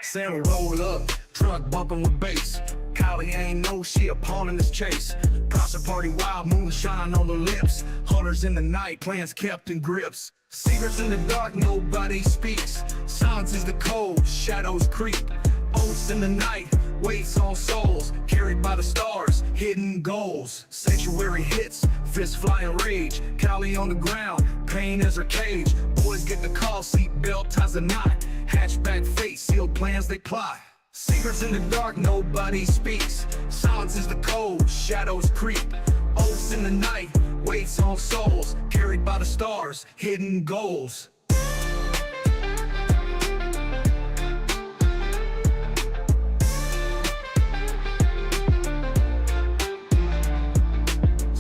Sam roll up, truck bumping with bass. Kiely ain't no she a pawn in this chase. Process party wild, moonshine on the lips. Hunters in the night, plans kept in grips. Secrets in the dark, nobody speaks. Silence is the code, shadows creep. Oaths in the night, weights on souls. Carried by the stars, hidden goals. Sanctuary hits, fists flying rage. Kiely on the ground, pain is her cage. Boys get the call, seat belt ties a knot. Hatchback fate, sealed plans they plot. Secrets in the dark, nobody speaks. Silence is the code, shadows creep. Oaths in the night, weights on souls. Carried by the stars, hidden goals.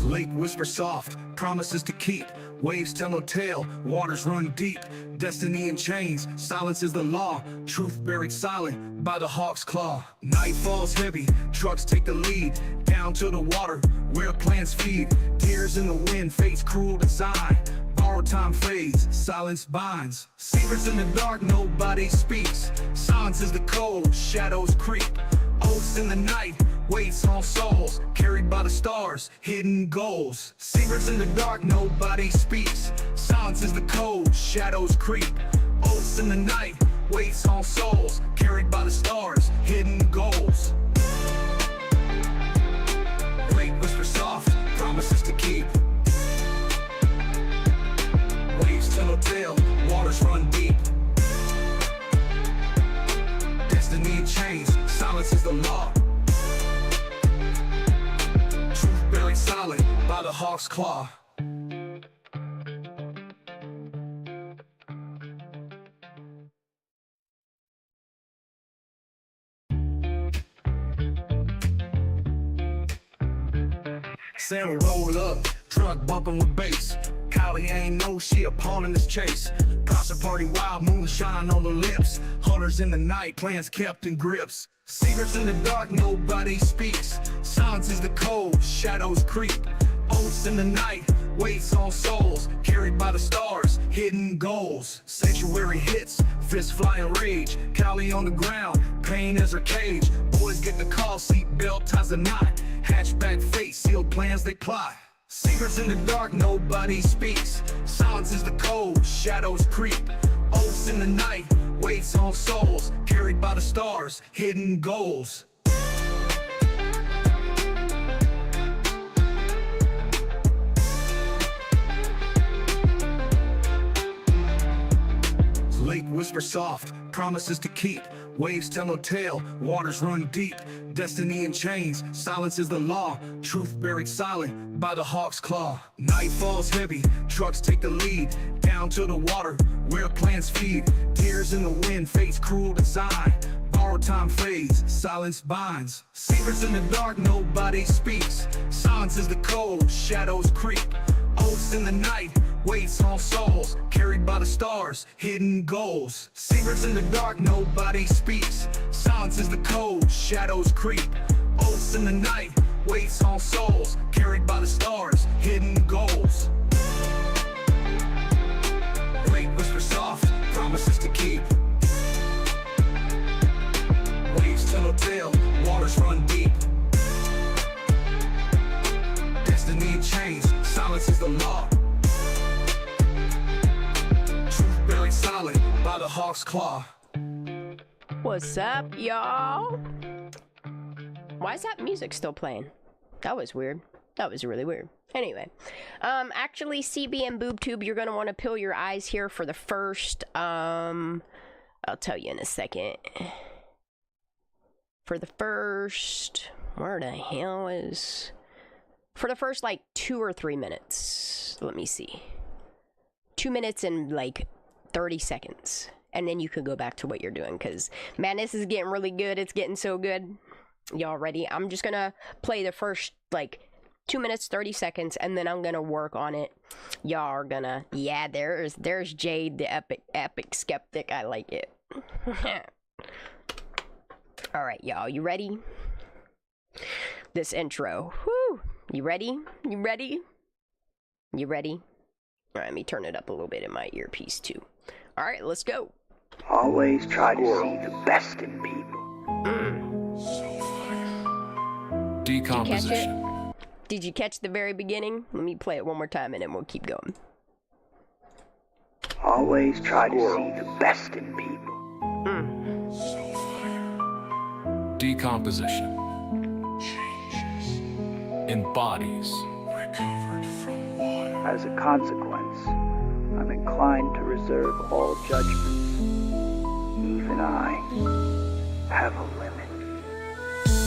Lake whisper soft, promises to keep. Waves tell no tale, waters run deep. Destiny in chains, silence is the law. Truth buried silent by the hawk's claw. Night falls heavy, trucks take the lead. Down to the water, where plants feed. Tears in the wind, fate's cruel design. Borrowed time fades, silence binds. Secrets in the dark, nobody speaks. Silence is the code, shadows creep. Oaths in the night, weights on souls. Carried by the stars, hidden goals. Secrets in the dark, nobody speaks. Silence is the code, shadows creep. Oaths in the night, weights on souls. Carried by the stars, hidden goals. Lake whisper soft, promises to keep. Waves tell no tale, waters run deep. Destiny in chains, silence is the law. Truth buried silent by the hawk's claw. Sam roll up, truck bumping with bass. Kiely ain't no she a pawn in this chase. Process party wild, moonshine on the lips. Hunters in the night, plans kept in grips. Secrets in the dark, nobody speaks. Silence is the code, shadows creep. Oaths in the night, weights on souls. Carried by the stars, hidden goals. Sanctuary hits, fists flying rage. Kiely on the ground, pain is her cage. Boys get the call, seat belt ties a knot. Hatchback fate, sealed plans they plot. Secrets in the dark, nobody speaks. Silence is the code, shadows creep. Oaths in the night, weights on souls. Carried by the stars, hidden goals. Lake whisper soft, promises to keep. Waves tell no tale, waters run deep. Destiny in chains, silence is the law. Truth buried silent by the hawk's claw. Night falls heavy, trucks take the lead. Down to the water, where plants feed. Tears in the wind, fate's cruel design. Borrowed time fades, silence binds. Secrets in the dark, nobody speaks. Silence is the code, shadows creep. Oaths in the night, weights on souls. Carried by the stars, hidden goals. Secrets in the dark, nobody speaks. Silence is the code, shadows creep. Oaths in the night, weights on souls. Carried by the stars, hidden goals. Lake whisper soft, promises to keep. Waves tell no tale, waters run deep. Destiny in chains, silence is the law. Truth buried silent by the hawk's claw. What's up, y'all? Why is that music still playing? That was weird. That was really weird. Anyway, actually, CB and BoobTube, you're gonna want to peel your eyes here for the first, I'll tell you in a second. For the first, where the hell is... For the first, like, 2 or 3 minutes. Let me see. 2 minutes and, like, 30 seconds. And then you can go back to what you're doing. Because, man, this is getting really good. It's getting so good. Y'all ready? I'm just gonna play the first, like, 2 minutes, 30 seconds. And then I'm gonna work on it. Y'all are gonna... Yeah, there's Jade, the epic skeptic. I like it. Alright, y'all. You ready? This intro. Whew. You ready? You ready? You ready? Alright, let me turn it up a little bit in my earpiece too. Alright, let's go. Always try to see the best in people. Decomposition. Did you catch the very beginning? Let me play it one more time and then we'll keep going. Always try to see the best in people. Decomposition. Embodies. As a consequence, I'm inclined to reserve all judgments. Even I have a limit.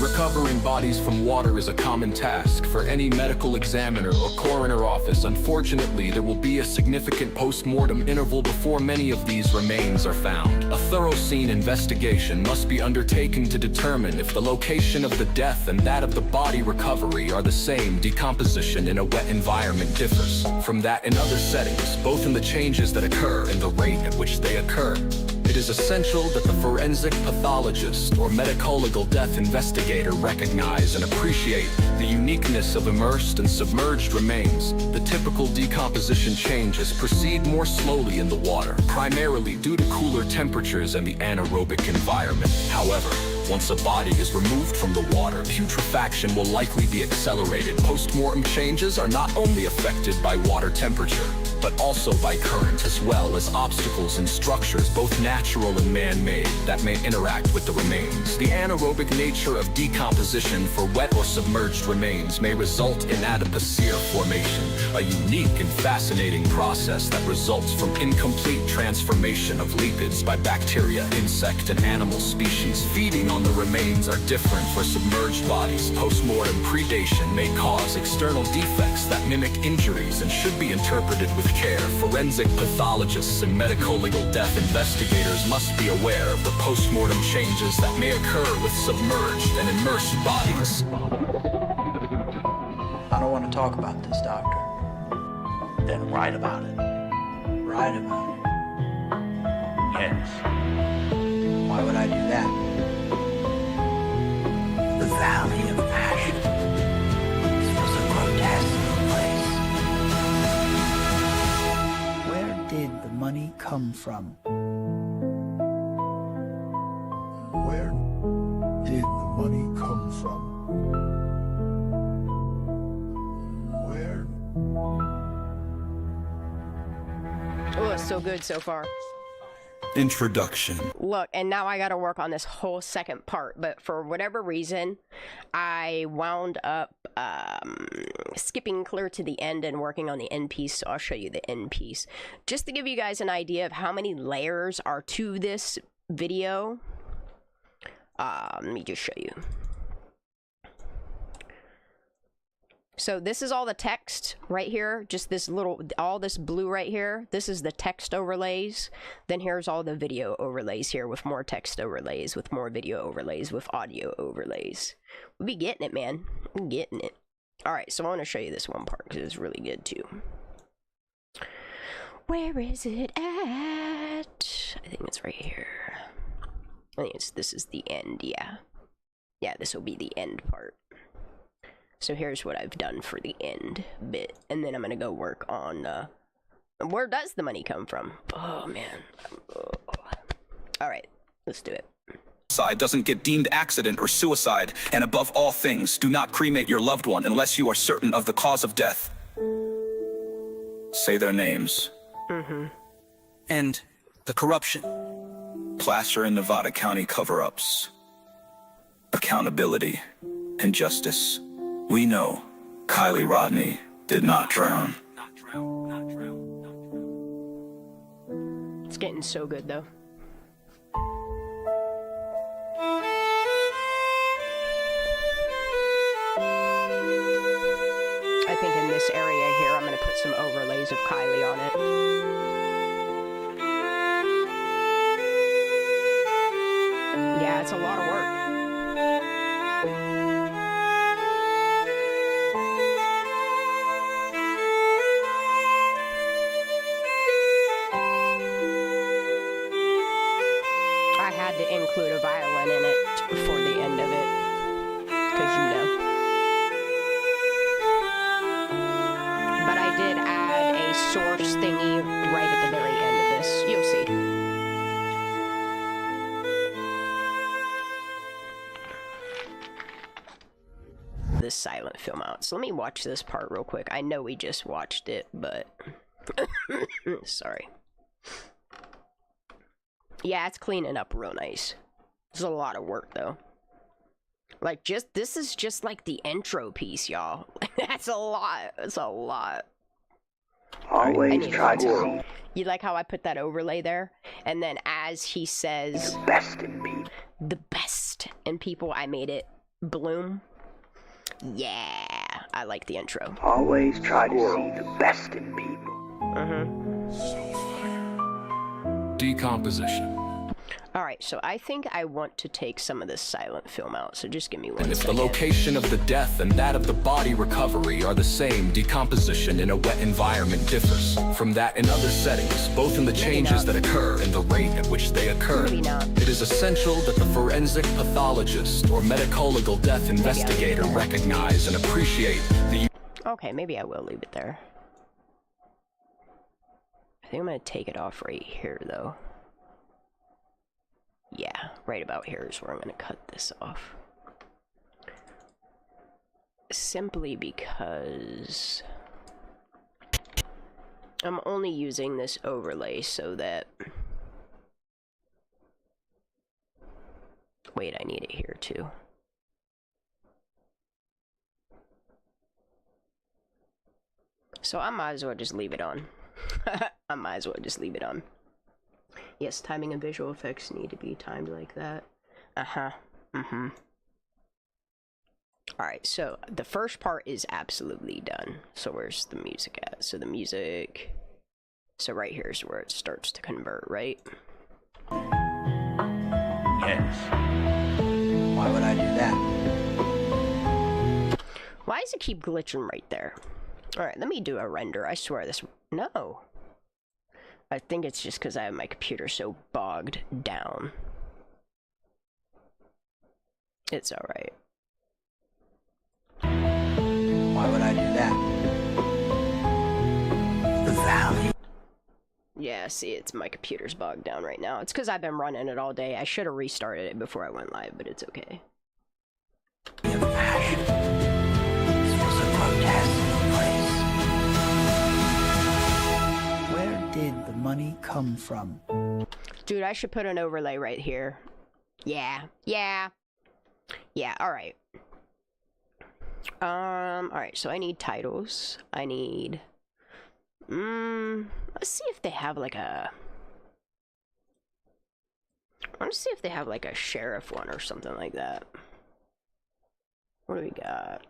Recovering bodies from water is a common task for any medical examiner or coroner office. Unfortunately, there will be a significant post-mortem interval before many of these remains are found. A thorough scene investigation must be undertaken to determine if the location of the death and that of the body recovery are the same. Decomposition in a wet environment differs from that in other settings, both in the changes that occur and the rate at which they occur. It is essential that the forensic pathologist or medico-legal death investigator recognize and appreciate the uniqueness of immersed and submerged remains. The typical decomposition changes proceed more slowly in the water, primarily due to cooler temperatures and the anaerobic environment. However, once a body is removed from the water, putrefaction will likely be accelerated. Post-mortem changes are not only affected by water temperature, but also by current, as well as obstacles in structures, both natural and man-made, that may interact with the remains. The anaerobic nature of decomposition for wet or submerged remains may result in adipocere formation, a unique and fascinating process that results from incomplete transformation of lipids by bacteria, insect, and animal species. Feeding on the remains are different for submerged bodies. Post-mortem predation may cause external defects that mimic injuries and should be interpreted with care. Forensic pathologists and medico-legal death investigators must be aware of the post-mortem changes that may occur with submerged and immersed bodies. I don't want to talk about this, doctor. Then write about it. Write about it. Yes. Why would I do that? The Valley of Ashes. This was a grotesque place. Where did the money come from? Where did the money come from? Where? Oh, it's so good so far. Introduction. Look, and now I gotta work on this whole second part, but for whatever reason, I wound up skipping clear to the end and working on the end piece, so I'll show you the end piece. Just to give you guys an idea of how many layers are to this video, let me just show you. So this is all the text right here, just this little, all this blue right here. This is the text overlays. Then here's all the video overlays here with more text overlays, with more video overlays, with audio overlays. We'll be getting it, man. We're getting it. All right, so I want to show you this one part because it's really good too. Where is it at? I think it's right here. I think this is the end, yeah. Yeah, this will be the end part. So here's what I've done for the end bit, and then I'm gonna go work on where does the money come from? Oh man. Oh. All right, let's do it. Suicide doesn't get deemed accident or suicide, and above all things, do not cremate your loved one unless you are certain of the cause of death. Say their names. And the corruption. Placer and Nevada County cover-ups. Accountability and justice. We know Kiely Rodni did not drown. It's getting so good though. I think in this area here, I'm gonna put some overlays of Kiely on it. Yeah, it's a lot of work. To include a violin in it for the end of it, because you know. But I did add a source thingy right at the very end of this. You'll see. this silent film out. So let me watch this part real quick. I know we just watched it, but sorry. Yeah, it's cleaning up real nice. It's a lot of work though. Like, this is just like the intro piece, y'all. That's a lot. It's a lot. Always try to see You like how I put that overlay there? And then as he says the best in people. the best in people, I made it bloom. Yeah, I like the intro. Always try to see the best in people. Decomposition. Alright, so I think I want to take some of this silent film out, so just give me one And if the second. location of the death and that of the body recovery are the same, decomposition in a wet environment differs from that in other settings, both in the changes that occur and the rate at which they occur. Maybe not. It is essential that the forensic pathologist or medico-legal death investigator recognize and appreciate the Okay, maybe I will leave it there. I think I'm gonna take it off right here, though. Yeah, right about here is where I'm gonna cut this off. Simply because I'm only using this overlay so that... Wait, I need it here too. So I might as well just leave it on. I might as well just leave it on. Yes, timing and visual effects need to be timed like that. Alright, so the first part is absolutely done. So where's the music at? So the music... So right here is where it starts to convert, right? Yes. Why would I do that? Why does it keep glitching right there? Alright, let me do a render. I swear this... No. I think it's just because I have my computer so bogged down. It's alright. Why would I do that? The valley. Yeah, see, it's my computer's bogged down right now. It's because I've been running it all day. I should have restarted it before I went live, but it's okay. Of passion. This was a grotesque place. Where did the money come from? Dude, I should put an overlay right here. Yeah, alright. Alright, so I need titles. I need... let's see if they have like a... I want to see if they have like a sheriff one or something like that. What do we got?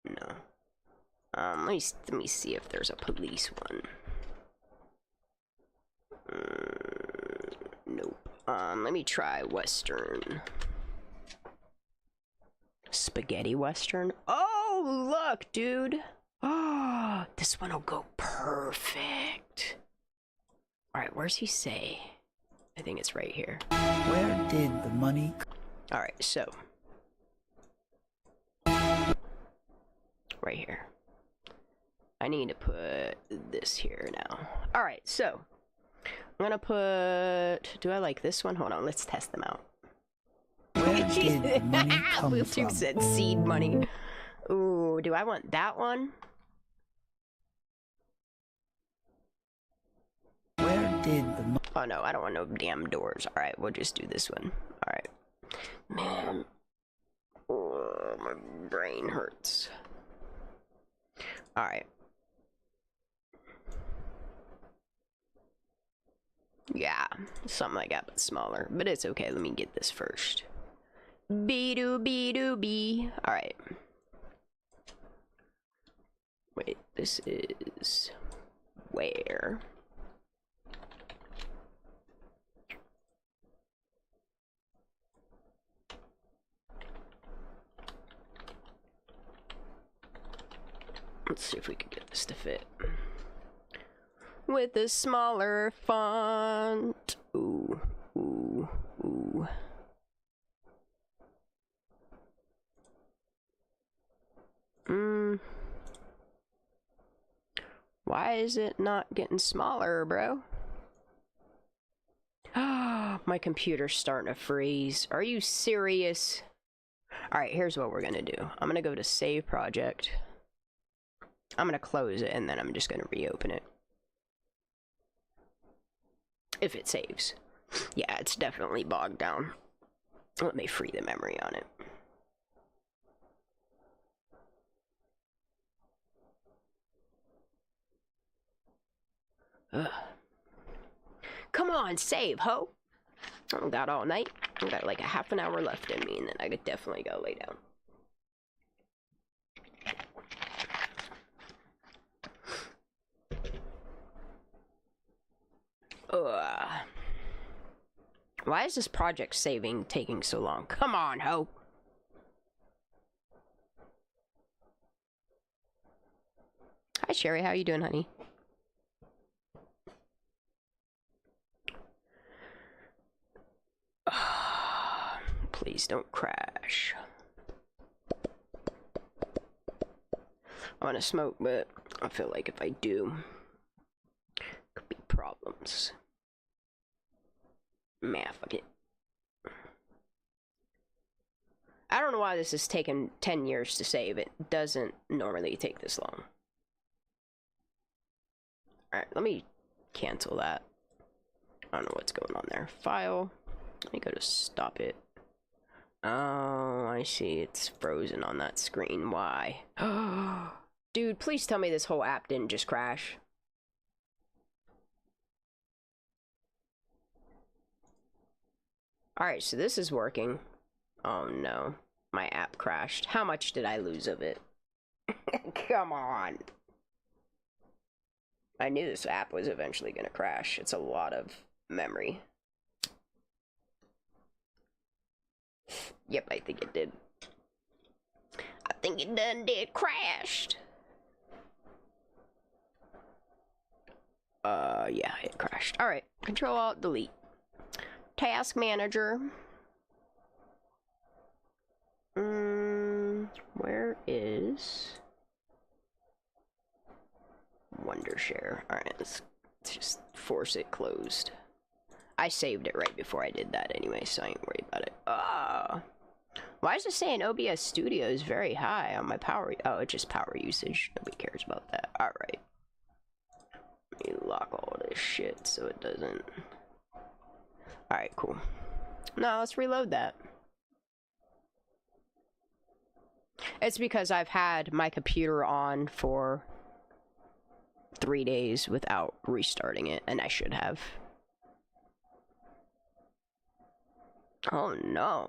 No. Let me see if there's a police one. Nope. Let me try Western. Spaghetti Western? Oh, look, dude. Oh, this one will go perfect. Alright, where's he say? I think it's right here. Where did the money Alright, so. Right here. I need to put this here now. Alright, so. I'm gonna put... Do I like this one? Hold on, let's test them out. Where did the money come Bluetooth from? said seed money. Ooh, do I want that one? Where did the money... Oh no, I don't want no damn doors. Alright, we'll just do this one. Alright. Man. Oh, my brain hurts. Alright. Yeah, something like that, but smaller. But it's okay, let me get this first. Be-doo-be-doo-be. Alright. Wait, this is... Where? Let's see if we can get this to fit. With a smaller font. Ooh, ooh, ooh. Why is it not getting smaller, bro? Ah, my computer's starting to freeze. Are you serious? Alright, here's what we're gonna do. I'm gonna go to save project. I'm gonna close it and then I'm just gonna reopen it. If it saves. Yeah, it's definitely bogged down. Let me free the memory on it. Ugh. Come on, save, ho! I don't got all night. I got like a half an hour left in me, and then I could definitely go lay down. Ugh. Why is this project saving taking so long? Come on, ho! Hi, Sherry. How you doing, honey? Please don't crash. I want to smoke, but I feel like if I do, could be problems. Man, fuck it. I don't know why this has taken 10 years to save. It doesn't normally take this long. Alright, let me cancel that. I don't know what's going on there. File. Let me go to stop it. Oh, I see. It's frozen on that screen. Why? Dude, please tell me this whole app didn't just crash. Alright, so this is working. Oh no. My app crashed. How much did I lose of it? Come on. I knew this app was eventually gonna crash. It's a lot of memory. Yep, I think it did. I think it done did crashed. Yeah, it crashed. Alright, Control Alt Delete. Task Manager. Where is Wondershare? Alright, let's just force it closed. I saved it right before I did that anyway, so I ain't worried about it. Why is it saying OBS Studio is very high on my power? Oh, it's just power usage. Nobody cares about that. Alright. Let me lock all this shit so it doesn't. Alright, cool. Now let's reload that. It's because I've had my computer on for 3 days without restarting it, and I should have. Oh no.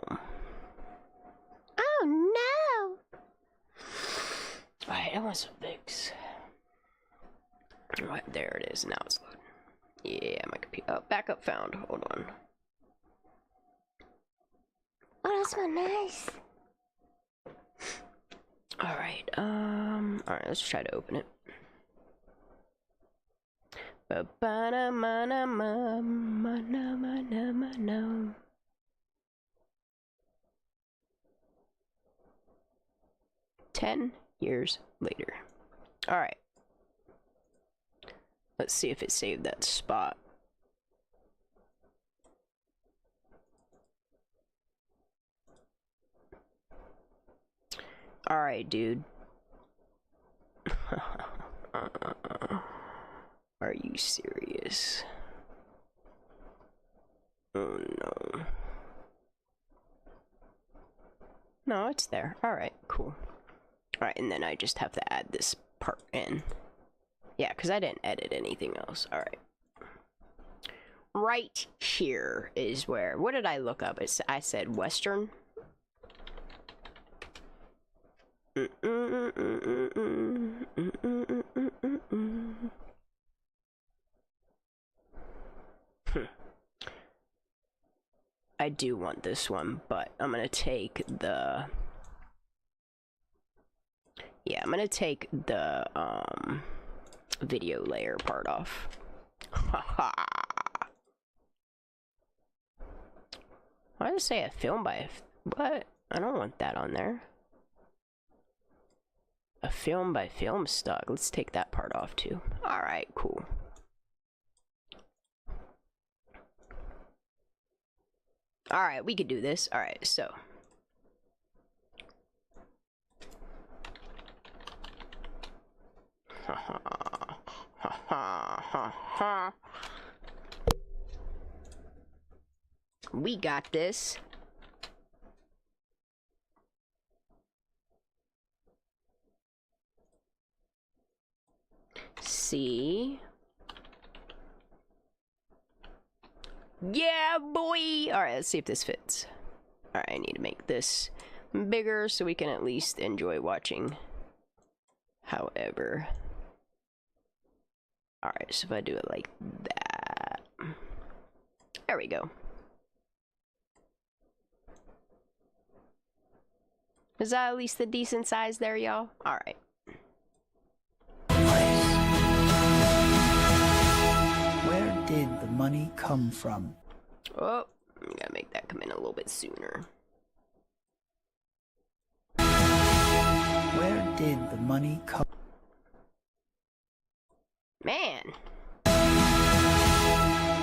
Oh no! Alright, I want some Vicks. Right, there it is. Now it's loading. Yeah, my computer. Oh, backup found. Hold on. Oh, that smells nice. Alright, alright, let's try to open it. 10 years later. Alright. Let's see if it saved that spot. Alright, dude. Are you serious? Oh no. No, it's there. Alright, cool. Alright, and then I just have to add this part in. Yeah, because I didn't edit anything else. Alright. Right here is where... What did I look up? I said Western. I do want this one, but I'm gonna take the... Yeah, I'm gonna take the, video layer part off. Haha. Why does it say a film by... What? I don't want that on there. A film by film stock. Let's take that part off too. Alright, cool. Alright, we could do this. Alright, so. We got this. See? Yeah, boy! Alright, let's see if this fits. Alright, I need to make this bigger so we can at least enjoy watching. However. Alright, so if I do it like that. There we go. Is that at least the decent size there, y'all? Alright. Where did the money come from? Oh, I gotta make that come in a little bit sooner. Where did the money come? Man!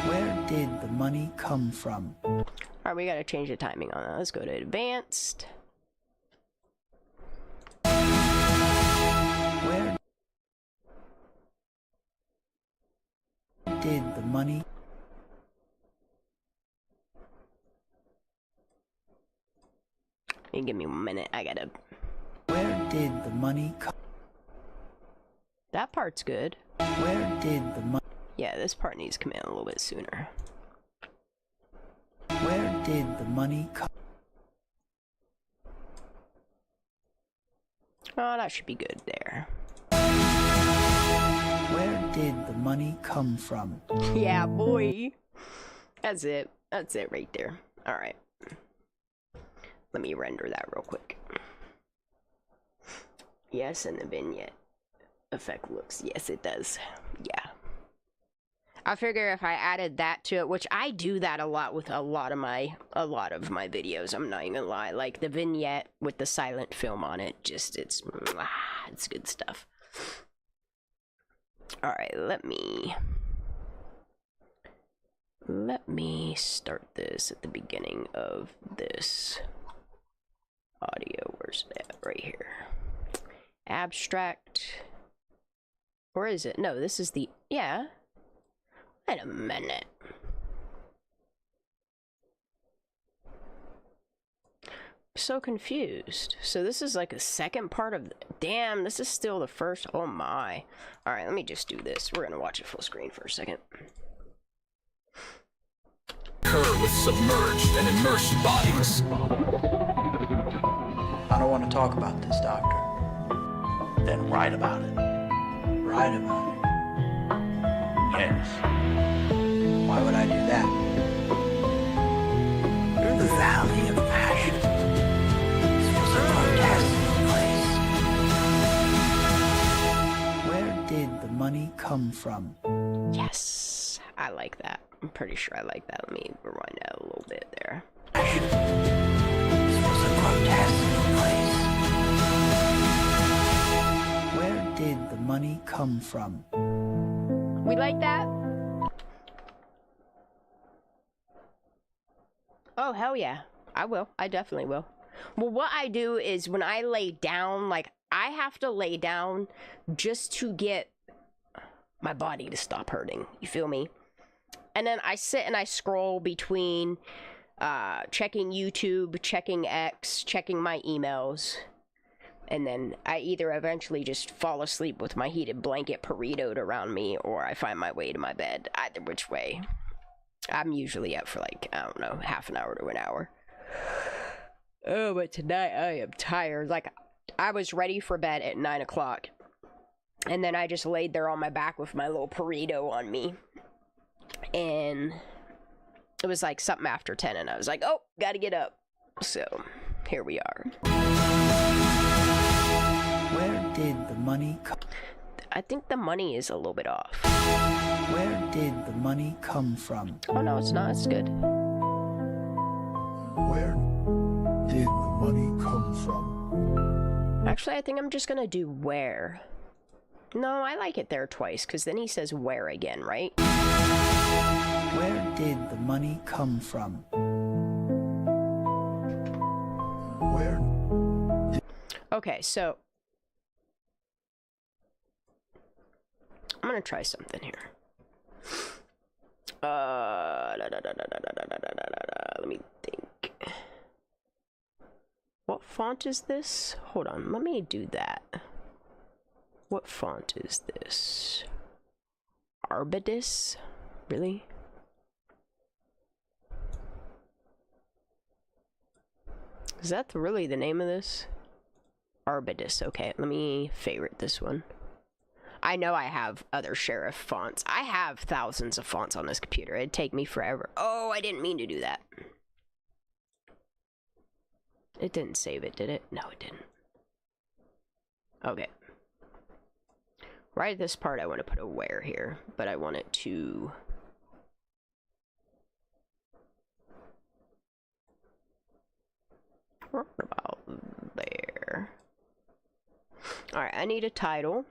Where did the money come from? Alright, we gotta change the timing on that. Let's go to advanced. Where did the money? You give me 1 minute. I gotta. Where did the money come? That part's good. Where did the money? Yeah, this part needs to come in a little bit sooner. Where did the money come? Oh, that should be good there. Where did the money come from? Yeah, boy. That's it. That's it right there. Alright. Let me render that real quick. Yes, and the vignette effect looks. Yes, it does. Yeah. I figure if I added that to it, which I do that a lot with a lot of my videos, I'm not even gonna lie. Like the vignette with the silent film on it, just it's good stuff. Alright, let me start this at the beginning of this audio. Where's that? Right here. Abstract. Or is it? No, this is the, yeah. Wait a minute. So confused. So this is like a second part of, damn, this is still the first. Oh my. Alright, let me just do this. We're gonna watch it full screen for a second. Occur with submerged and immersed bodies. I don't want to talk about this, Doctor. Then write about it. Write about it. Yes. Why would I do that? The Valley of Passion. This was a grotesque place. Where did the money come from? Yes, I like that. I'm pretty sure I like that. Let me rewind that a little bit there. This was a grotesque place. Where did the money come from? We like that? Oh, hell yeah. I will. I definitely will. Well, what I do is when I lay down, like, I have to lay down just to get my body to stop hurting. You feel me? And then I sit and I scroll between checking YouTube, checking X, checking my emails. And then I either eventually just fall asleep with my heated blanket burritoed around me, or I find my way to my bed. Either which way. I'm usually up for like, I don't know, half an hour to an hour. Oh, but tonight I am tired. Like, I was ready for bed at 9 o'clock. And then I just laid there on my back with my little burrito on me. And it was like something after 10, and I was like, oh, gotta get up. So, here we are. Where did the money come? I think the money is a little bit off. Where did the money come from? Oh, no, it's not. It's good. Where did the money come from? Actually, I think I'm just gonna do where. No, I like it there twice, because then he says where again, right? Where did the money come from? Where Okay, so I'm gonna try something here. Let me think. What font is this? Hold on, let me do that. What font is this? Arbidus? Really? Is that really the name of this? Arbidus. Okay, let me favorite this one. I know I have other serif fonts. I have thousands of fonts on this computer. It'd take me forever. Oh, I didn't mean to do that. It didn't save it, did it? No, it didn't. Okay. Right at this part, I want to put a where here, but I want it to... What about there? Alright, I need a title.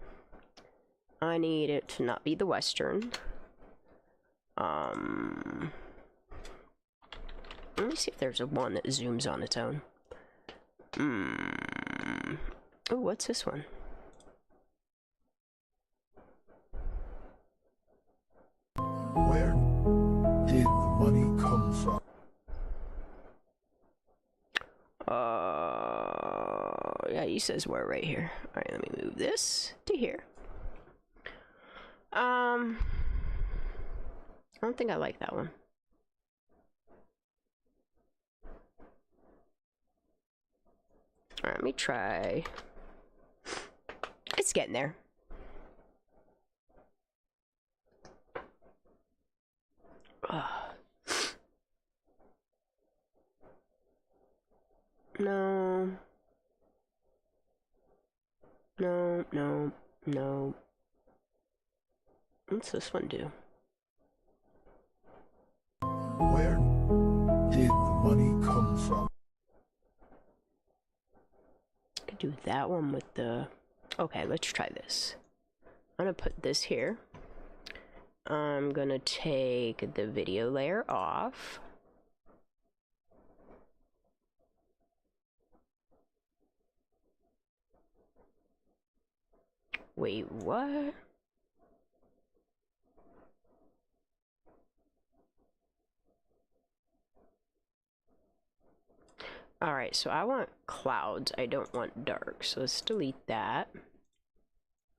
I need it to not be the Western. Let me see if there's a one that zooms on its own. Oh, what's this one? Where did the money come from? Yeah, he says where right here. Alright, let me move this to here. I don't think I like that one. Alright, let me try. It's getting there. No. No, no, no. What's this one do? Where did the money come from? I could do that one with the... Okay, let's try this. I'm gonna put this here. I'm gonna take the video layer off. Wait, what? Alright, so I want clouds. I don't want dark. So let's delete that.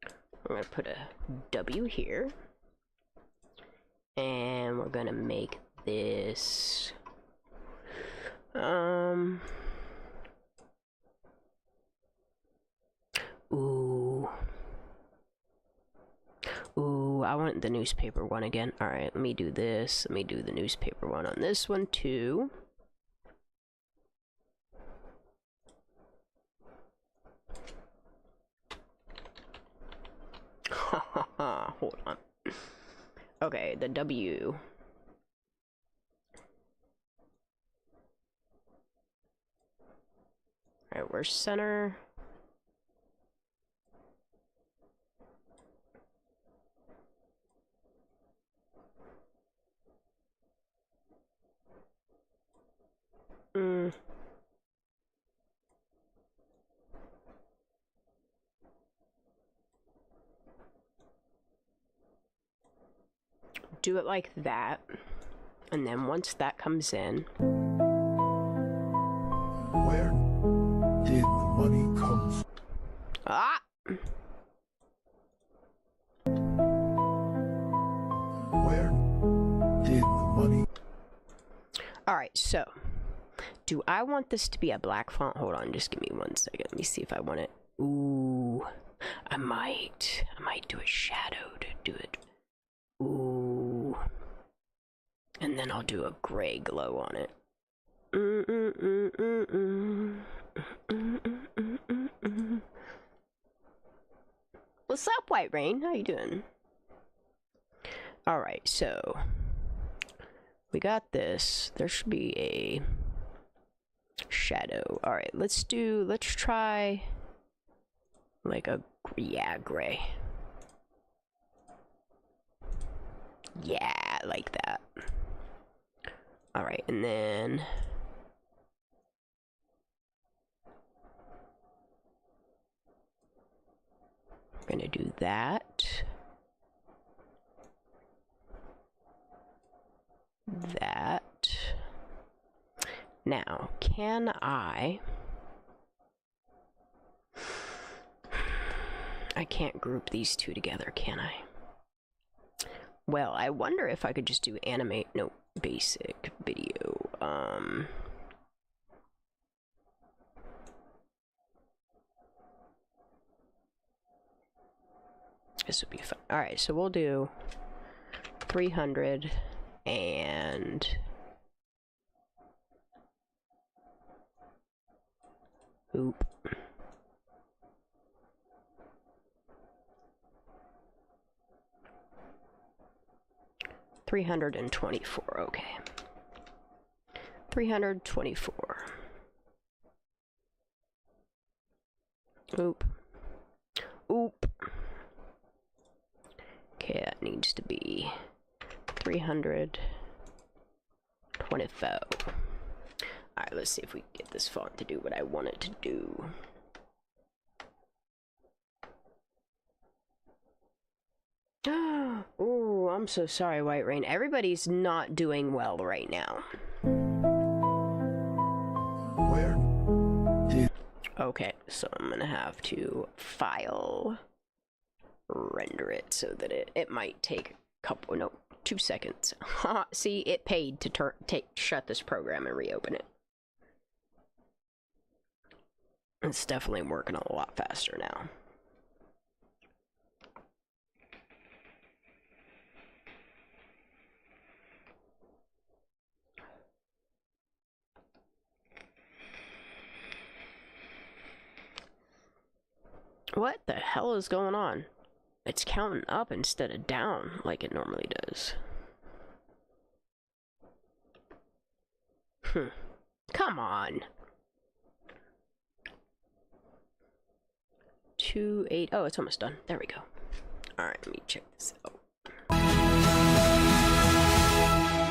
I'm gonna put a W here. And we're gonna make this... Ooh. Ooh, I want the newspaper one again. Alright, let me do this. Let me do the newspaper one on this one too. Hold on. Okay, the W. Alright, where's center? Do it like that, and then once that comes in, Where did the money come from? Where did the money? Alright, so do I want this to be a black font? Hold on, just give me 1 second. Let me see if I want it. Ooh, I might do a shadow to do it. Ooh. And then I'll do a gray glow on it. What's up, White Rain? How you doing? Alright, so we got this. There should be a shadow. Alright, let's try like a, yeah, gray. Yeah, like that. Alright, and then we're gonna do that. that. Now, can I can't group these two together, can I? Well, I wonder if I could just do animate, no, basic video. This would be fun. Alright, so we'll do 300 and oop. $324, okay. 324. Oop. Oop. Okay, that needs to be 324. Alright, let's see if we can get this font to do what I want it to do. Oh, I'm so sorry, White Rain. Everybody's not doing well right now. Where did Okay, so I'm gonna have to file, render it so that it might take a couple, no, 2 seconds. See, it paid to shut this program and reopen it. It's definitely working a lot faster now. What the hell is going on? It's counting up instead of down like it normally does. Come on. 2-8. Oh, it's almost done. There we go. Alright, let me check this out.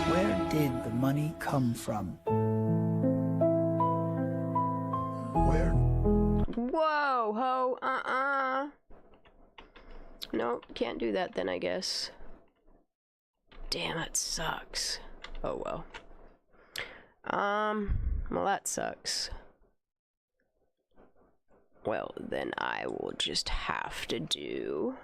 Where did the money come from? where Whoa, ho, Nope, can't do that then, I guess. Damn, that sucks. Oh well. Well, that sucks. Well, then I will just have to do...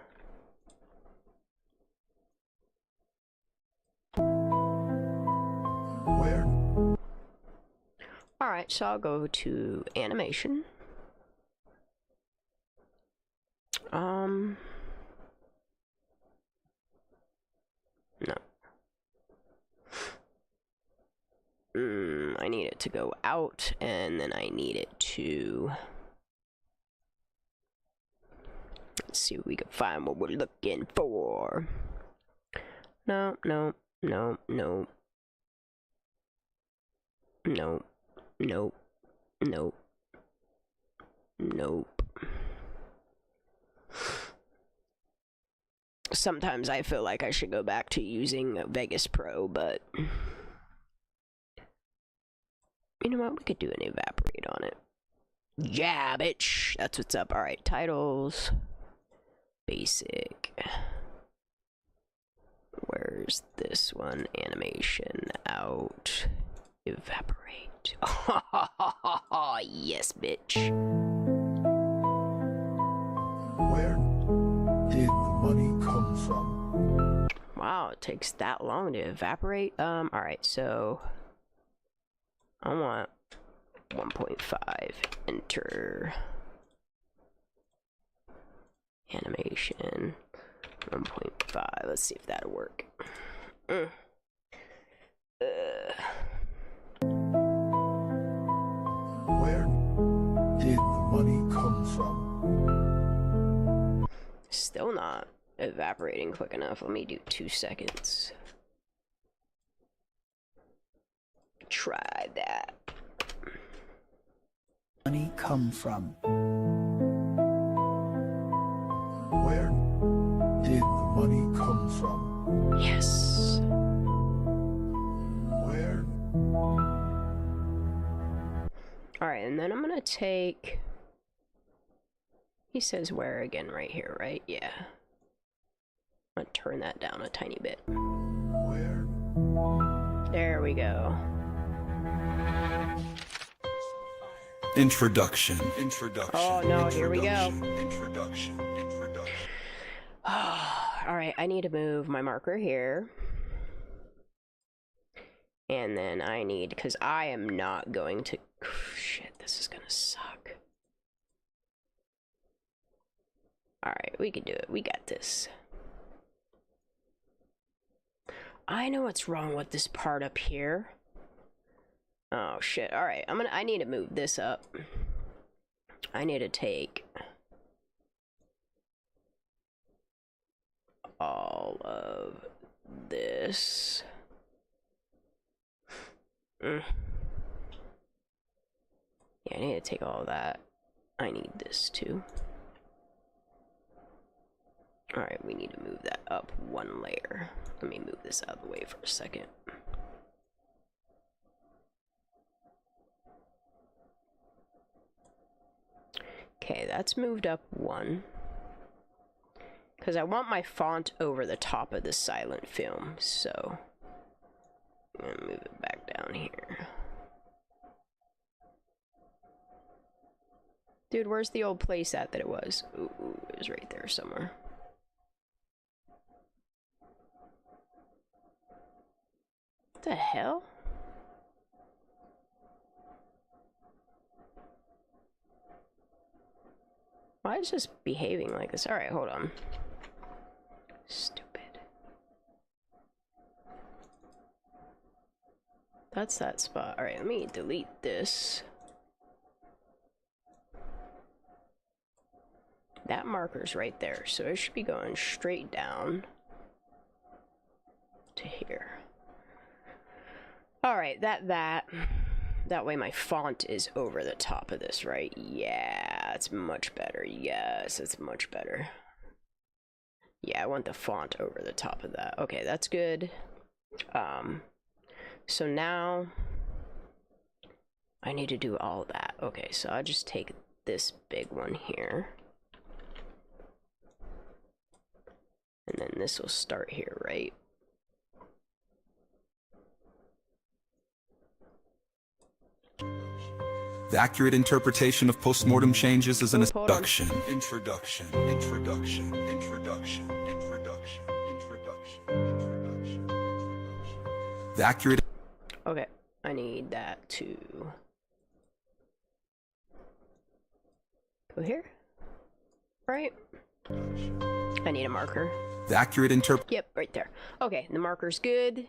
where Alright, so I'll go to animation. No. I need it to go out, and then I need it to... Let's see if we can find what we're looking for. No, no, no, no. No, nope, nope, nope. Sometimes I feel like I should go back to using Vegas Pro, but... You know what? We could do an evaporate on it. Yeah, bitch! That's what's up. Alright, titles. Basic. Where's this one? Animation. Out. Evaporate. Yes, bitch. where did the money come from? Wow, it takes that long to evaporate. Alright, so I want 1.5. Enter. Animation. 1.5. Let's see if that'll work. Where did the money come from? Still not evaporating quick enough. Let me do 2 seconds. Try that. Money come from? Where did the money come from? Yes. Where Alright, and then I'm gonna take... He says where again right here, right? Yeah. I'm gonna turn that down a tiny bit. where There we go. Introduction. Oh no, here we go. Introduction. Alright, I need to move my marker here. And then I need, because I am not going to... Shit, this is gonna suck. Alright, we can do it. We got this. I know what's wrong with this part up here. Oh shit. Alright, I need to move this up. I need to take all of this. Yeah, I need to take all that. I need this too. Alright, we need to move that up one layer. Let me move this out of the way for a second. Okay, that's moved up one. Because I want my font over the top of the silent film, so I'm gonna move it back down here. Dude, where's the old place at that it was? Ooh, it was right there somewhere. What the hell? Why is this behaving like this? Alright, hold on. Stupid. That's that spot. Alright, let me delete this. That marker's right there, so it should be going straight down to here. Alright, that way my font is over the top of this, right? Yeah, it's much better. Yes, it's much better. Yeah, I want the font over the top of that. Okay, that's good. So now I need to do all that. Okay, so I'll just take this big one here. And then this will start here, right? The accurate interpretation of postmortem changes is an Hold on. introduction. The accurate... Okay, I need that to go here, right? I need a marker. The accurate Yep, right there. Okay, the marker's good.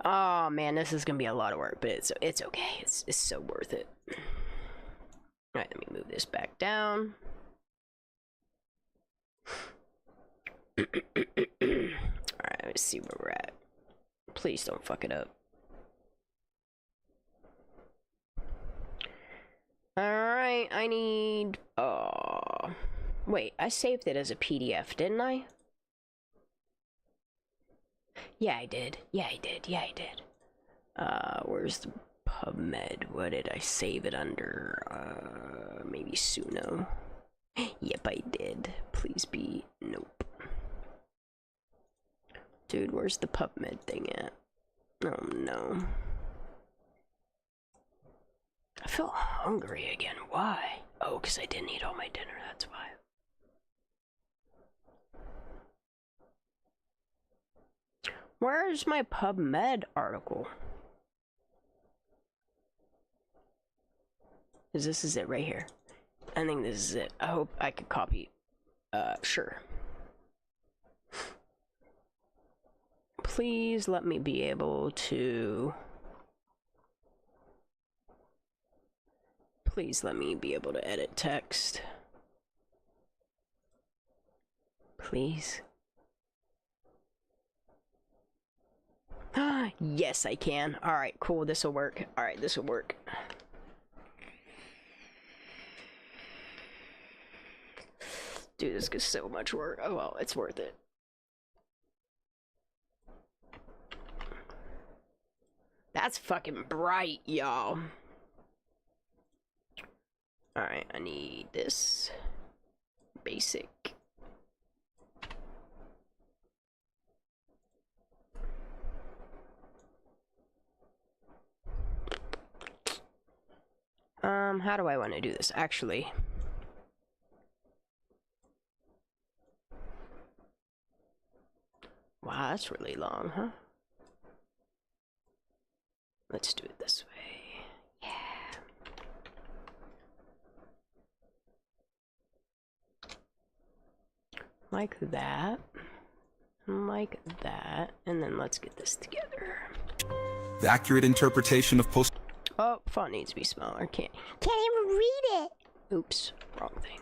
Oh man, this is gonna be a lot of work, but it's okay. It's so worth it. All right, let me move this back down. All right, let's see where we're at. Please don't fuck it up. All right, I need. Oh, wait, I saved it as a PDF, didn't I? Yeah, I did. Yeah, I did. Where's the PubMed? What did I save it under? Maybe Suno. Yep, I did. Please be. Nope. Dude, where's the PubMed thing at? Oh no. I feel hungry again. Why? Oh, because I didn't eat all my dinner, that's why. Where's my PubMed article? This is it right here. I think this is it. I hope I could copy. Sure. Please let me be able to... Please let me be able to edit text. Please. Yes, I can. Alright, cool. This'll work. Alright, this'll work. Dude, this is so much work. Oh well, it's worth it. That's fucking bright, y'all. Alright, I need this. Basic. How do I want to do this, actually? Wow, that's really long, huh? Let's do it this way. Yeah. Like that. Like that. And then let's get this together. The accurate interpretation of post... Oh, font needs to be smaller. Can't even read it. Oops, wrong thing.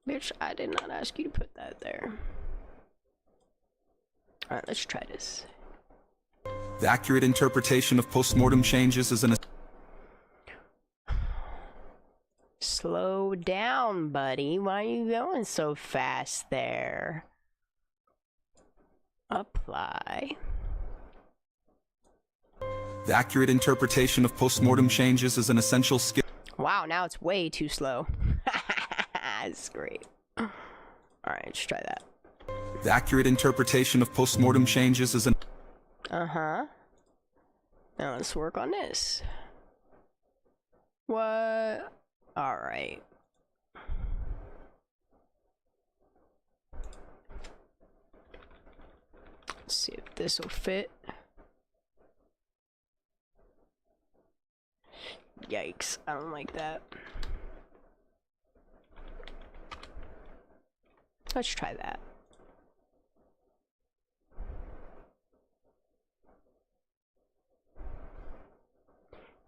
Bitch, I did not ask you to put that there. Alright, let's try this. The accurate interpretation of postmortem changes is an... Slow down, buddy. Why are you going so fast there? Apply. The accurate interpretation of postmortem changes is an essential skill. Wow, now it's way too slow. That's great. Alright, let's try that. The accurate interpretation of postmortem changes is an... Uh-huh. Now let's work on this. What? Alright. Let's see if this will fit. Yikes, I don't like that. Let's try that.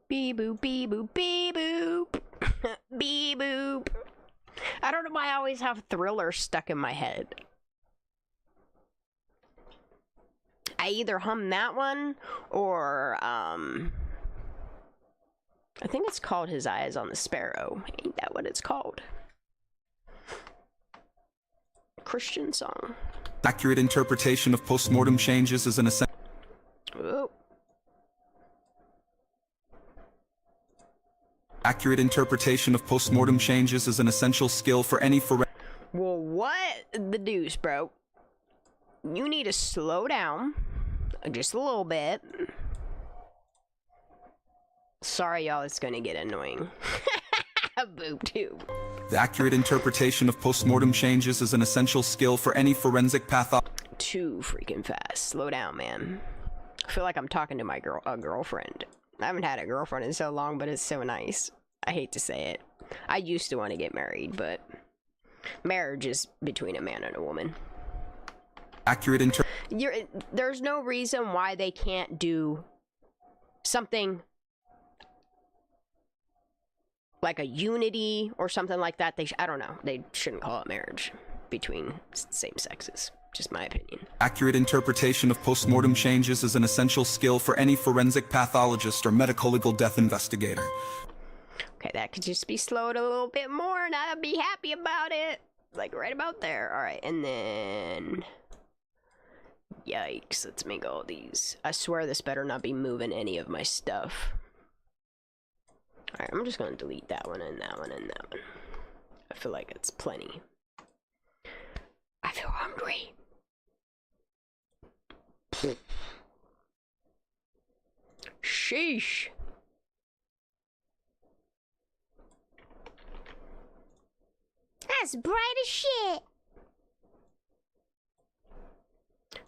Beep boop, beep boop, beep boop. Beep boop. I don't know why I always have Thriller stuck in my head. I either hum that one or I think it's called His Eyes on the Sparrow. Ain't that what it's called? Christian song. Accurate interpretation of postmortem changes is an essential... Oh. Accurate interpretation of postmortem changes is an essential skill for any forensic... Well, what the deuce, bro? You need to slow down just a little bit. Sorry, y'all, it's gonna get annoying. Boob tube. The accurate interpretation of postmortem changes is an essential skill for any forensic Too freaking fast. Slow down, man. I feel like I'm talking to my girlfriend. I haven't had a girlfriend in so long, but it's so nice. I hate to say it. I used to want to get married, but marriage is between a man and a woman. Accurate There's no reason why they can't do something like a unity or something like that. I don't know. They shouldn't call it marriage between same sexes. Just my opinion. Accurate interpretation of postmortem changes is an essential skill for any forensic pathologist or medical legal death investigator. Okay, that could just be slowed a little bit more and I'd be happy about it. Like right about there. Alright, and then... Yikes, let's make all these. I swear this better not be moving any of my stuff. Alright, I'm just gonna delete that one and that one and that one. I feel like it's plenty. I feel hungry. Sheesh. That's bright as shit.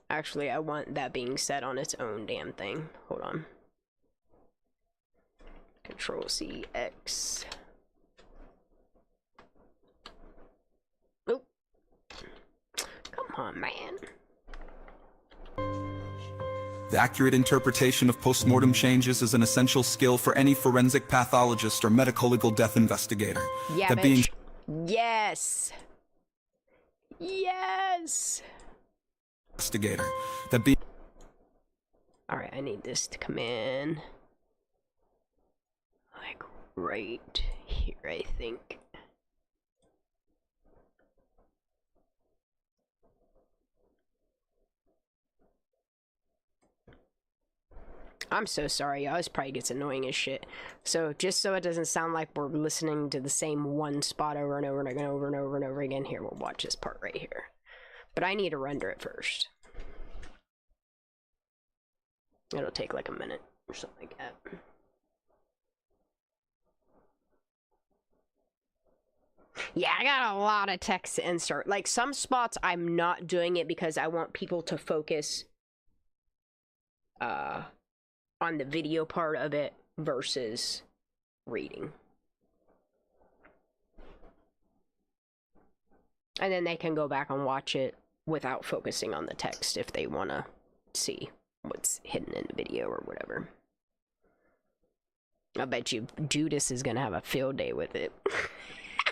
Actually, I want that being set on its own damn thing. Hold on. Control C, X. Oop. Come on, man. The accurate interpretation of postmortem changes is an essential skill for any forensic pathologist or medical legal death investigator. Yeah, that bitch. being Yes. Yes. Investigator. That being... Alright, I need this to come in. Like right here, I think. I'm so sorry, y'all. This probably gets annoying as shit. So, just so it doesn't sound like we're listening to the same one spot over and over and over and over and over and over again, here, we'll watch this part right here. But I need to render it first. It'll take like a minute or something like that. Yeah, I got a lot of text to insert. Like, some spots I'm not doing it because I want people to focus on the video part of it versus reading. And then they can go back and watch it without focusing on the text if they want to see what's hidden in the video or whatever. I bet you Judas is going to have a field day with it.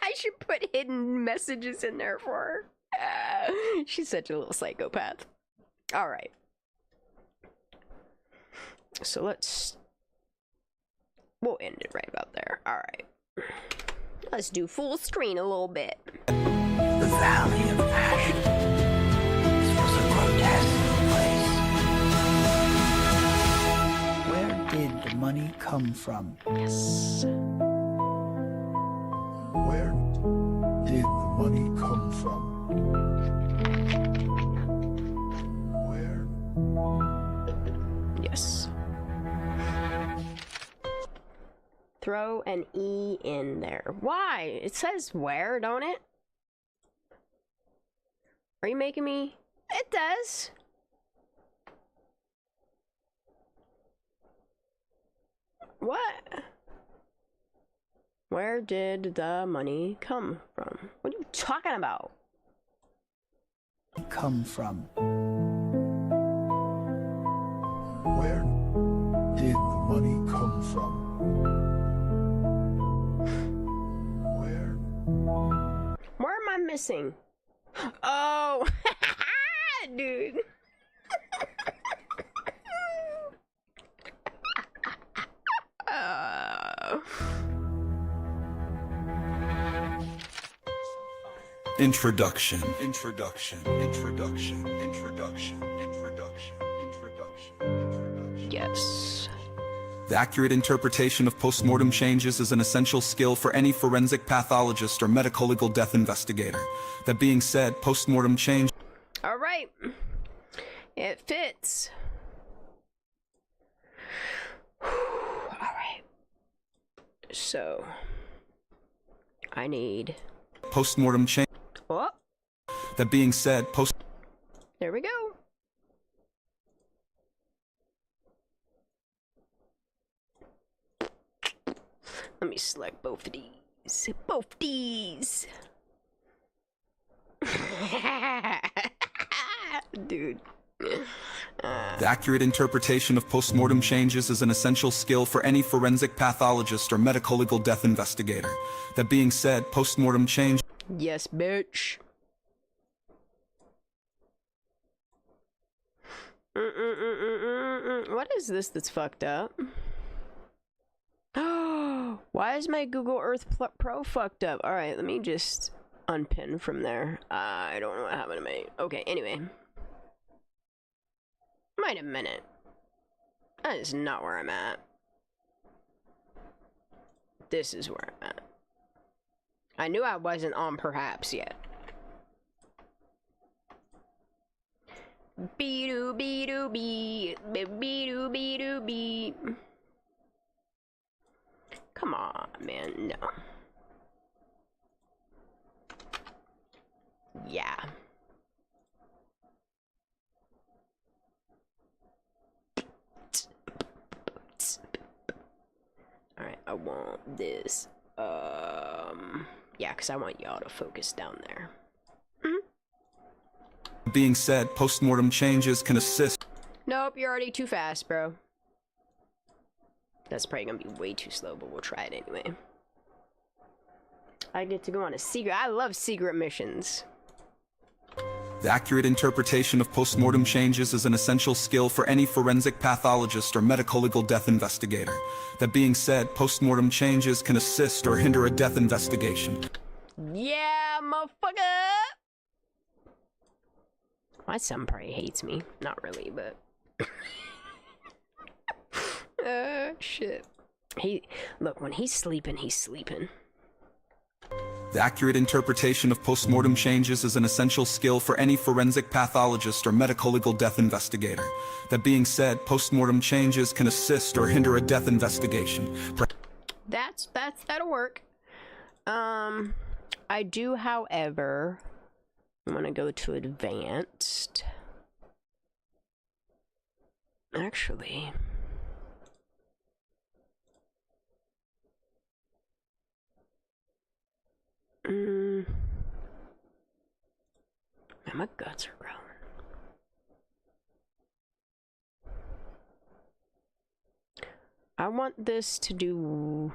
I should put hidden messages in there for her. She's such a little psychopath. All right. So we'll end it right about there. All right. Let's do full screen a little bit. The Valley of Passion. This was a grotesque place. Where did the money come from? Yes. Where did the money come from? Where? Yes. Throw an E in there. Why? It says where, don't it? Are you making me? It does. What? Where did the money come from? What are you talking about? Come from. Where did the money come from? Where? Where am I missing? Oh, dude. Introduction. Introduction. Introduction. Introduction. Introduction. Introduction. Yes. The accurate interpretation of postmortem changes is an essential skill for any forensic pathologist or medical legal death investigator. That being said, postmortem change. All right. It fits. All right. So, I need Postmortem change. Oh, That being said, there we go. Let me select both of these. Both these. Dude. The accurate interpretation of postmortem changes is an essential skill for any forensic pathologist or medical legal death investigator. That being said, postmortem change. Yes, bitch. What is this that's fucked up? Why is my Google Earth Pro fucked up? Alright, let me just unpin from there. I don't know what happened to me. Okay, anyway. Wait a minute. That is not where I'm at. This is where I'm at. I knew I wasn't on perhaps yet. Be-doo-be-doo-be. Be-doo-be-doo-be. Come on, man. No. Yeah. Alright, I want this. Yeah, because I want y'all to focus down there. Being said, postmortem changes can assist. Nope, you're already too fast, bro. That's probably gonna be way too slow, but we'll try it anyway. I get to go on a secret. I love secret missions. The accurate interpretation of postmortem changes is an essential skill for any forensic pathologist or medical legal death investigator. That being said, postmortem changes can assist or hinder a death investigation. Yeah, motherfucker! My son probably hates me. Not really, but... shit. Look, when he's sleeping, he's sleeping. The accurate interpretation of postmortem changes is an essential skill for any forensic pathologist or medical legal death investigator. That being said, postmortem changes can assist or hinder a death investigation. That'll work. I do, however, I'm gonna go to advanced. Actually, man, my guts are growling. I want this to do.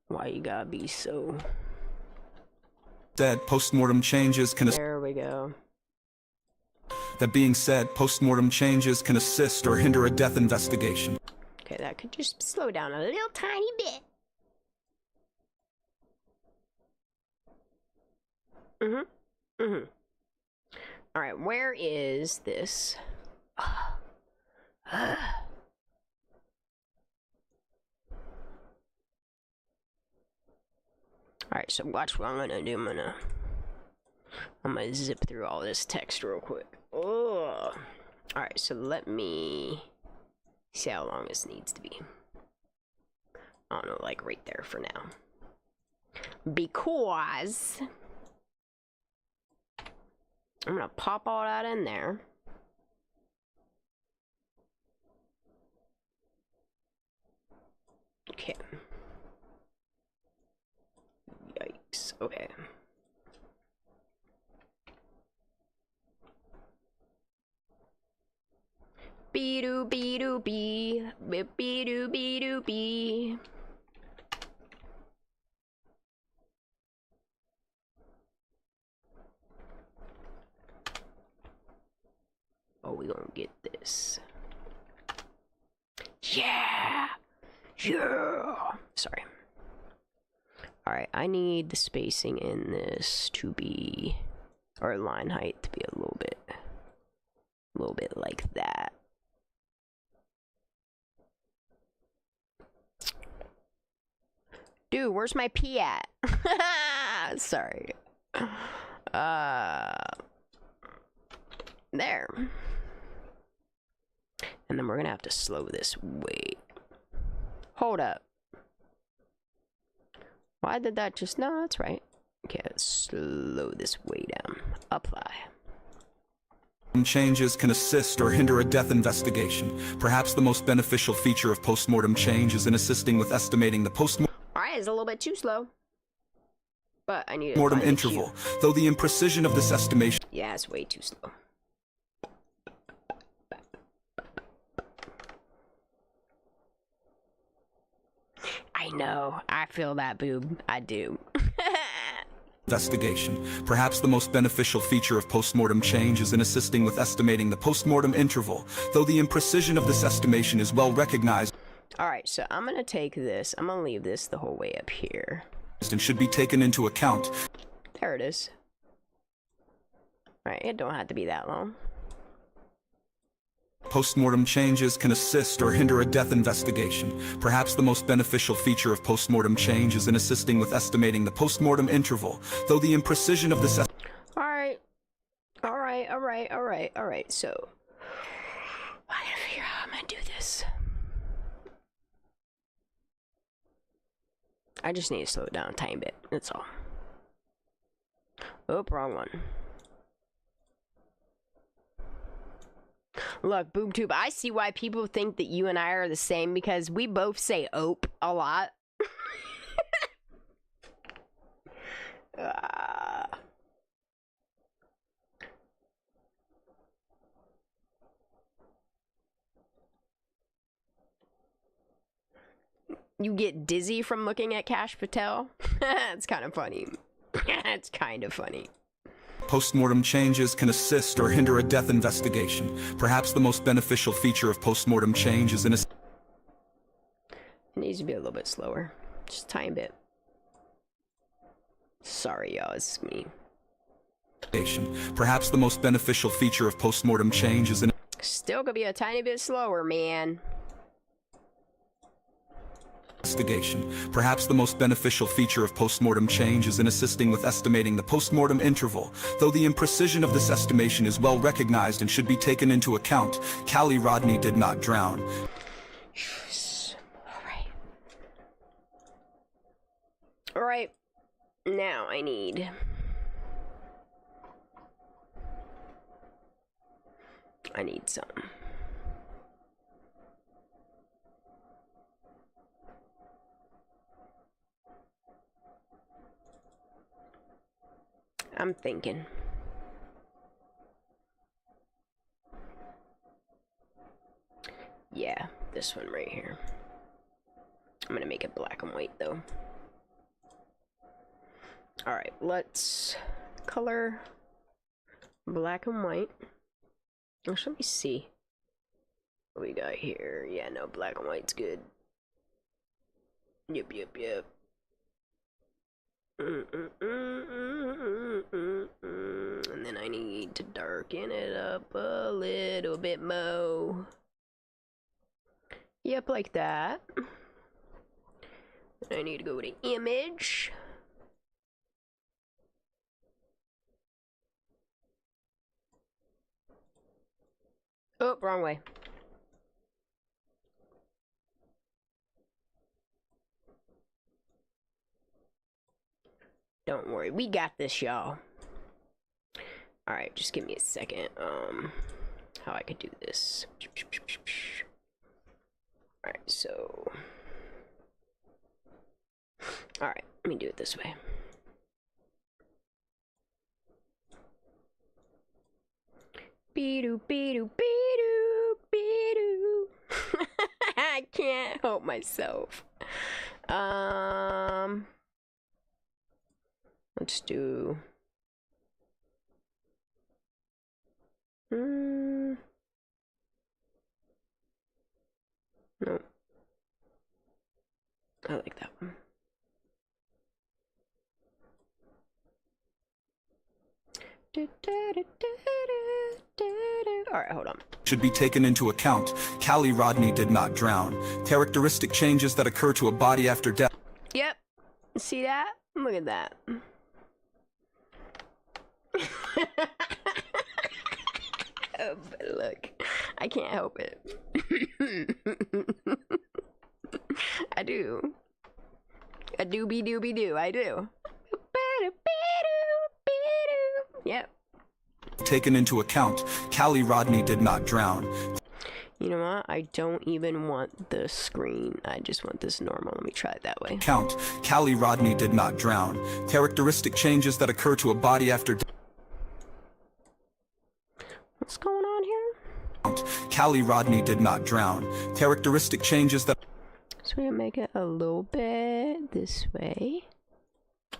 Why you gotta be so? Said postmortem changes can. There we go. That being said, postmortem changes can assist or hinder a death investigation. Okay, that could just slow down a little tiny bit. All right, where is this? Alright, so watch what I'm gonna do. I'm gonna zip through all this text real quick. Oh. Alright, so let me see how long this needs to be. I don't know, like right there for now. Because I'm gonna pop all that in there. Okay. Yikes. Okay. Be-doo, be-doo, be. Be-doo, be-doo, be. Oh, we gonna get this. Yeah! Yeah! Sorry. Alright, I need the spacing in this to be, or line height to be a little bit like that. Dude, where's my P at? Sorry. There. And then we're gonna have to slow this. Wait. Hold up. Why did that just... No, that's right. Okay, let's slow this way down. Apply. Changes can assist or hinder a death investigation. Perhaps the most beneficial feature of postmortem change is in assisting with estimating the postmortem Alright, it's a little bit too slow. But I need to mortem find the interval, cue. though the imprecision of this estimation Yeah, it's way too slow. I know. I feel that, boob. I do. investigation. Perhaps the most beneficial feature of postmortem change is in assisting with estimating the postmortem interval, though the imprecision of this estimation is well recognized Alright, so I'm gonna take this. I'm gonna leave this the whole way up here. and should be taken into account. There it is. Alright, it don't have to be that long. Postmortem changes can assist or hinder a death investigation. Perhaps the most beneficial feature of postmortem change is in assisting with estimating the postmortem interval, though the imprecision of this Alright. Alright. So, I gotta figure out how I'm gonna do this. I just need to slow it down a tiny bit. That's all. Oh, wrong one. Look, BoobTube, I see why people think that you and I are the same because we both say "ope" a lot. You get dizzy from looking at Cash Patel? It's kind of funny. It's kind of funny. Postmortem changes can assist or hinder a death investigation. Perhaps the most beneficial feature of postmortem change is in It needs to be a little bit slower. Just a tiny bit. Sorry, y'all, it's me. Perhaps the most beneficial feature of postmortem change is in Still could be a tiny bit slower, man. investigation. Perhaps the most beneficial feature of postmortem change is in assisting with estimating the postmortem interval. Though the imprecision of this estimation is well recognized and should be taken into account, Kiely Rodni did not drown. All right. Now I need some. I'm thinking. Yeah, this one right here. I'm gonna make it black and white though. Alright, let's color black and white. Let me see what we got here. Yeah, no, black and white's good. Yep. And then I need to darken it up a little bit more. Yep, like that. I need to go to image. Oh, wrong way. Don't worry, we got this, y'all. Alright, just give me a second. How I could do this. Alright, so... Alright, let me do it this way. Be-doo, be-doo, be-doo, be-doo. I can't help myself. Let's do... No. I like that one. Alright, hold on. Should be taken into account. Kiely Rodni did not drown. Characteristic changes that occur to a body after death. Yep. See that? Look at that. Oh, but look. I can't help it. I do. A doobie doobie doo. I do. Yep. Taken into account. Kiely Rodni did not drown. You know what? I don't even want the screen. I just want this normal. Let me try it that way. Count. Kiely Rodni did not drown. Characteristic changes that occur to a body after death. What's going on here? Kiely Rodni did not drown. Characteristic changes that... So we're gonna make it a little bit this way.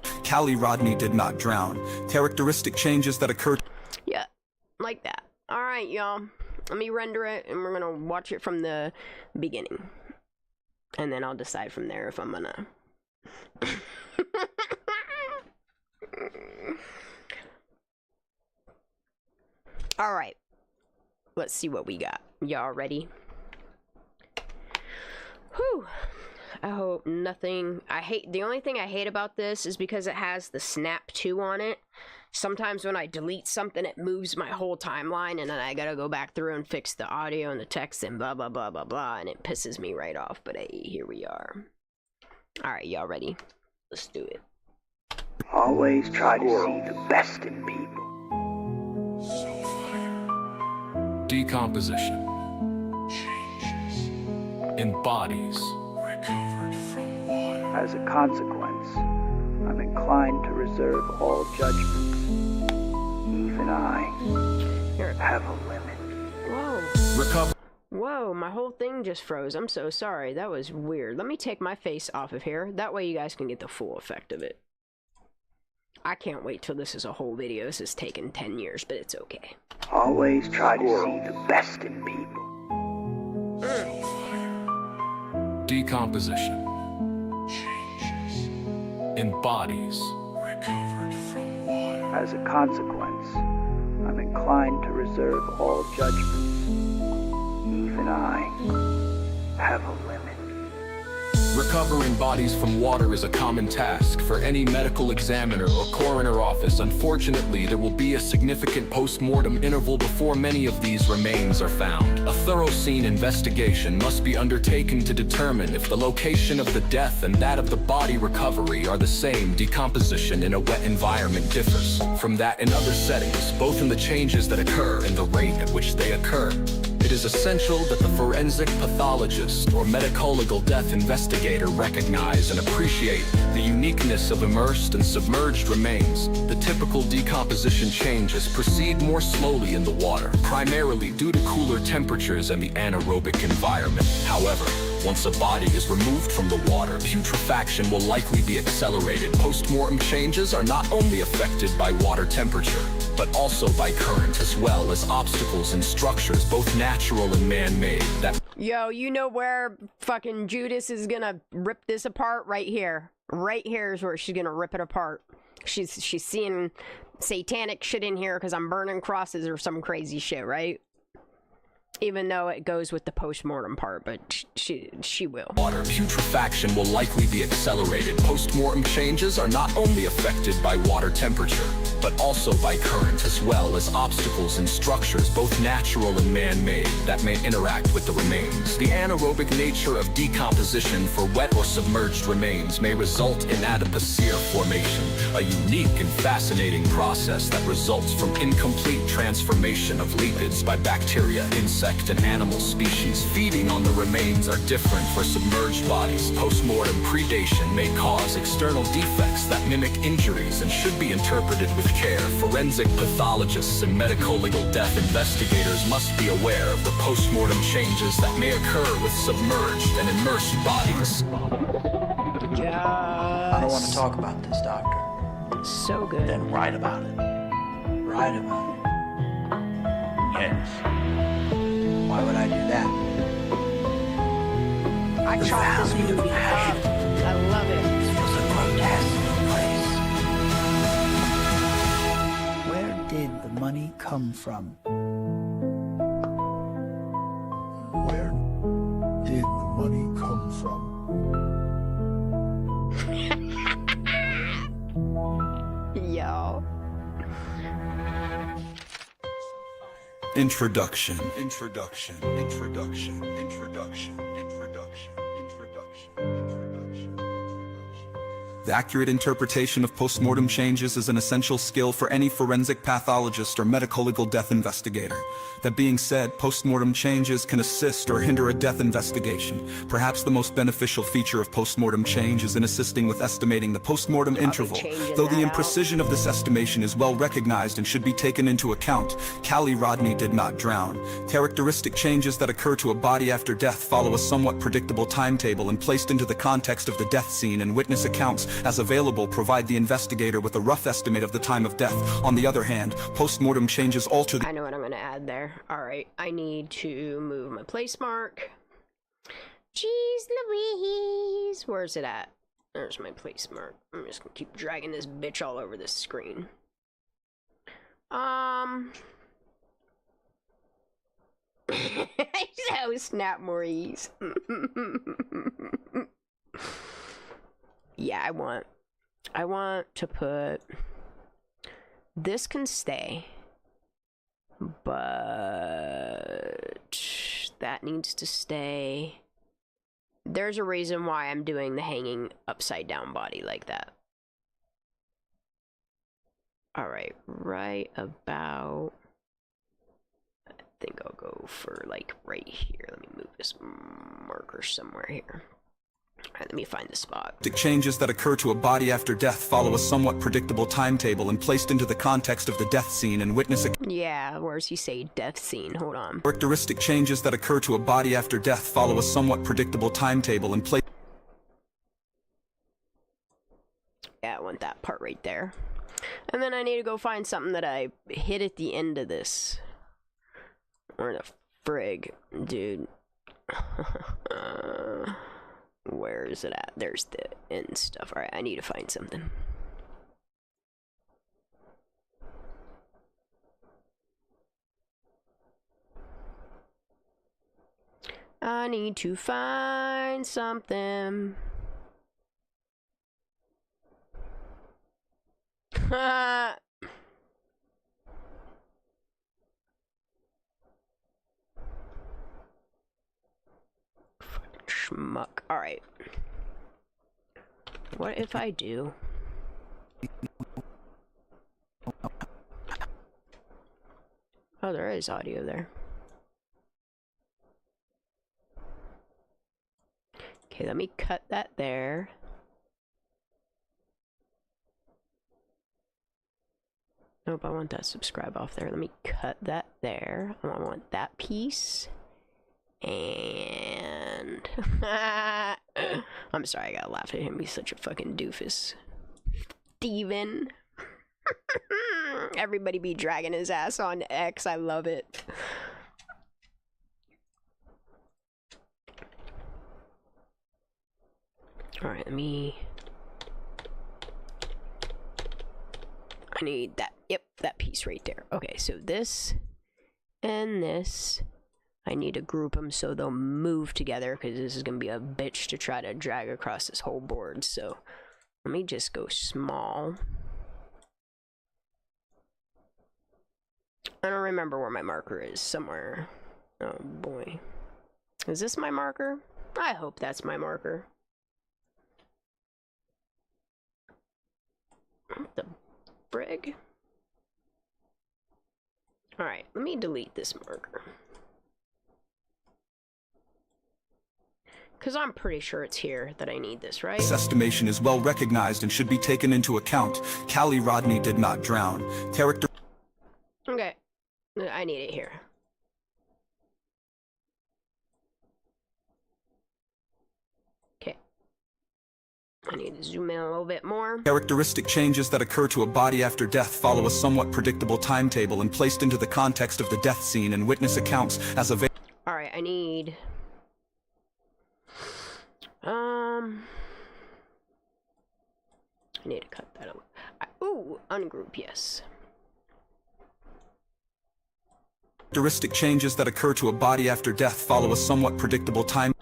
Kiely Rodni did not drown. Characteristic changes that occur... Yeah, like that. Alright, y'all. Let me render it, and we're gonna watch it from the beginning. And then I'll decide from there if I'm gonna... Alright. Let's see what we got. Y'all ready? Whew. I hope nothing... The only thing I hate about this is because it has the snap 2 on it. Sometimes when I delete something, it moves my whole timeline, and then I gotta go back through and fix the audio and the text and blah, blah, blah, blah, blah, and it pisses me right off. But hey, here we are. Alright, y'all ready? Let's do it. Always try to see the best in people. Decomposition. Changes. In bodies. Recovered from water. As a consequence, I'm inclined to reserve all judgments. Even I have a limit. Whoa. Recover. Whoa, my whole thing just froze. I'm so sorry. That was weird. Let me take my face off of here. That way you guys can get the full effect of it. I can't wait till this is a whole video. This has taken 10 years, but it's okay. Always try to see the best in people. Decomposition. Changes. In bodies. Recovered from water. As a consequence, I'm inclined to reserve all judgments. Even I have a limit. Recovering bodies from water is a common task for any medical examiner or coroner office. Unfortunately, there will be a significant post-mortem interval before many of these remains are found. A thorough scene investigation must be undertaken to determine if the location of the death and that of the body recovery are the same. Decomposition in a wet environment differs from that in other settings, both in the changes that occur and the rate at which they occur. It is essential that the forensic pathologist or medico-legal death investigator recognize and appreciate the uniqueness of immersed and submerged remains. The typical decomposition changes proceed more slowly in the water, primarily due to cooler temperatures and the anaerobic environment. However, once a body is removed from the water, putrefaction will likely be accelerated. Post-mortem changes are not only affected by water temperature, but also by current, as well as obstacles in structures, both natural and man-made. Yo, you know where fucking Judas is gonna rip this apart? Right here. Right here is where she's gonna rip it apart. She's seeing satanic shit in here because I'm burning crosses or some crazy shit, right? Even though it goes with the post-mortem part, but she will. Water putrefaction will likely be accelerated. Post-mortem changes are not only affected by water temperature, but also by current, as well as obstacles in structures, both natural and man-made, that may interact with the remains. The anaerobic nature of decomposition for wet or submerged remains may result in adipocere formation, a unique and fascinating process that results from incomplete transformation of lipids by bacteria, insects, and animal species. Feeding on the remains are different for submerged bodies. Post-mortem predation may cause external defects that mimic injuries and should be interpreted with care. Forensic pathologists and medico-legal death investigators must be aware of the post-mortem changes that may occur with submerged and immersed bodies. I don't want to talk about this, doctor. So good. Then write about it. Write about it. Yes. Why would I do that? I tried this movie. I love it. This was a grotesque place. Where did the money come from? Where did the money come from? Yo. Introduction. Introduction. Introduction. Introduction. Introduction. Introduction. The accurate interpretation of postmortem changes is an essential skill for any forensic pathologist or medico-legal death investigator. That being said, postmortem changes can assist or hinder a death investigation. Perhaps the most beneficial feature of postmortem change is in assisting with estimating the postmortem interval. Though the imprecision of this estimation is well recognized and should be taken into account, Kiely Rodni did not drown. Characteristic changes that occur to a body after death follow a somewhat predictable timetable and placed into the context of the death scene and witness accounts as available provide the investigator with a rough estimate of the time of death. On the other hand, post-mortem changes alter the— I know what I'm gonna add there. Alright, I need to move my place mark. Jeez Louise! Where's it at? There's my place mark. I'm just gonna keep dragging this bitch all over this screen. So snap Maurice. Yeah, I want to put this can stay, but that needs to stay. There's a reason why I'm doing the hanging upside down body like that. Alright, right about, I think I'll go for like right here. Let me move this marker somewhere here. Alright, let me find the spot. The changes that occur to a body after death follow a somewhat predictable timetable and placed into the context of the death scene and witness Yeah, where's he say death scene? Hold on. Characteristic changes that occur to a body after death follow a somewhat predictable timetable and place— Yeah, I want that part right there. And then I need to go find something that I hit at the end of this. Where the frig, dude? Where is it at? There's the end stuff. Alright, I need to find something. I need to find something. Fucking schmuck. Alright. What if I do? Oh, there is audio there. Okay, let me cut that there. Nope, I want that subscribe off there. Let me cut that there. I want that piece. And... I'm sorry, I gotta laugh at him. He's such a fucking doofus. Steven. Everybody be dragging his ass on X. I love it. Alright, let me... I need that. Yep, that piece right there. Okay, so this and this, I need to group them so they'll move together, because this is going to be a bitch to try to drag across this whole board. So let me just go small. I don't remember where my marker is. Somewhere. Oh boy. Is this my marker? I hope that's my marker. What the frig? Alright, let me delete this marker. Because I'm pretty sure it's here that I need this, right? This estimation is well recognized and should be taken into account. Kiely Rodni did not drown. Character... Okay. I need it here. Okay. I need to zoom in a little bit more. Characteristic changes that occur to a body after death follow a somewhat predictable timetable and placed into the context of the death scene and witness accounts as available. Alright, I need... I need to cut that out. Ooh, ungroup, yes. Characteristic changes that occur to a body after death follow a somewhat predictable time.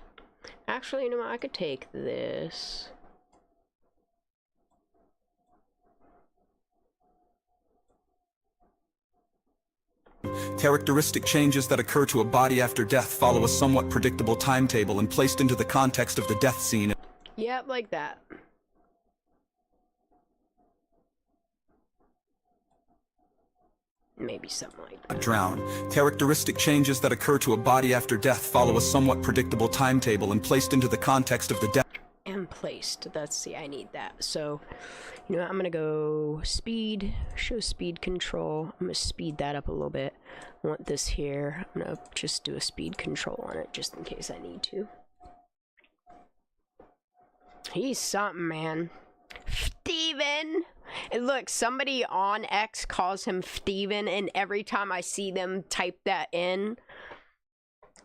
Actually, you know what? I could take this. Characteristic changes that occur to a body after death follow a somewhat predictable timetable and placed into the context of the death scene. Yep, like that. Maybe something like that. Drown. Characteristic changes that occur to a body after death follow a somewhat predictable timetable and placed into the context of the death. And placed. Let's see, I need that. So, you know what? I'm gonna go speed, show speed control. I'm gonna speed that up a little bit. I want this here. I'm gonna just do a speed control on it just in case I need to. He's something, man. Steven! And look, somebody on X calls him Steven, and every time I see them type that in,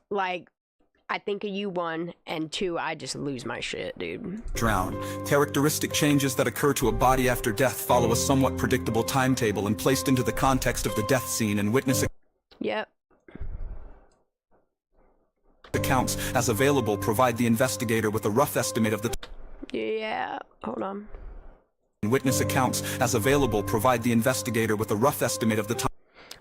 like, I think of you, one, and two, I just lose my shit, dude. Drown. Characteristic changes that occur to a body after death follow a somewhat predictable timetable and placed into the context of the death scene and witness Yep. accounts as available provide the investigator with a rough estimate of the Yeah, hold on. witness accounts as available provide the investigator with a rough estimate of the time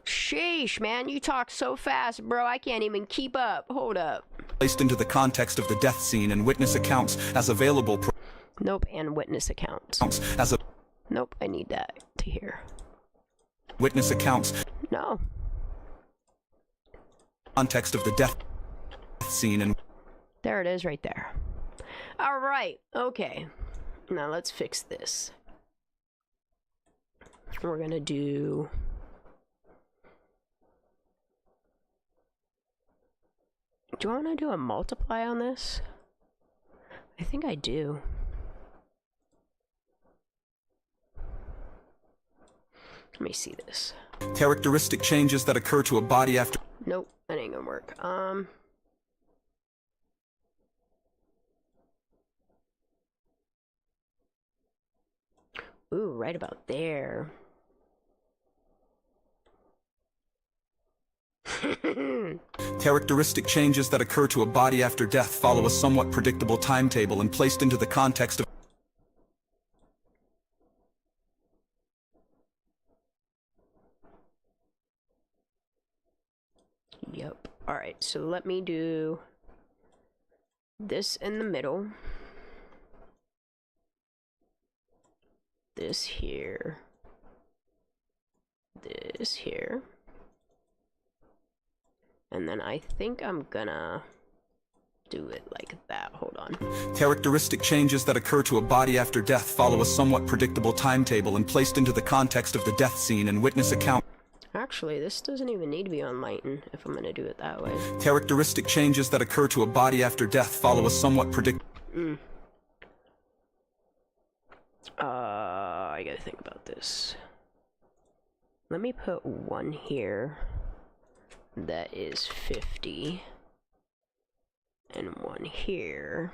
Sheesh, man, you talk so fast, bro. I can't even keep up. Hold up. placed into the context of the death scene and witness accounts as available Nope, and witness accounts. as a Nope, I need that to hear. witness accounts No. context of the death scene and There it is right there. All right, okay. Now let's fix this. We're gonna do... Do I want to do a multiply on this? I think I do. Let me see this. characteristic changes that occur to a body after Nope, that ain't gonna work. Ooh, right about there. characteristic changes that occur to a body after death follow a somewhat predictable timetable and placed into the context of Yep. Alright, so let me do this in the middle. This here. This here. And then I think I'm gonna do it like that. Hold on. Characteristic changes that occur to a body after death follow a somewhat predictable timetable and placed into the context of the death scene and witness account. Actually, this doesn't even need to be on Lighten if I'm gonna do it that way. Characteristic changes that occur to a body after death follow a somewhat predictable. I gotta think about this. Let me put one here that is 50 and one here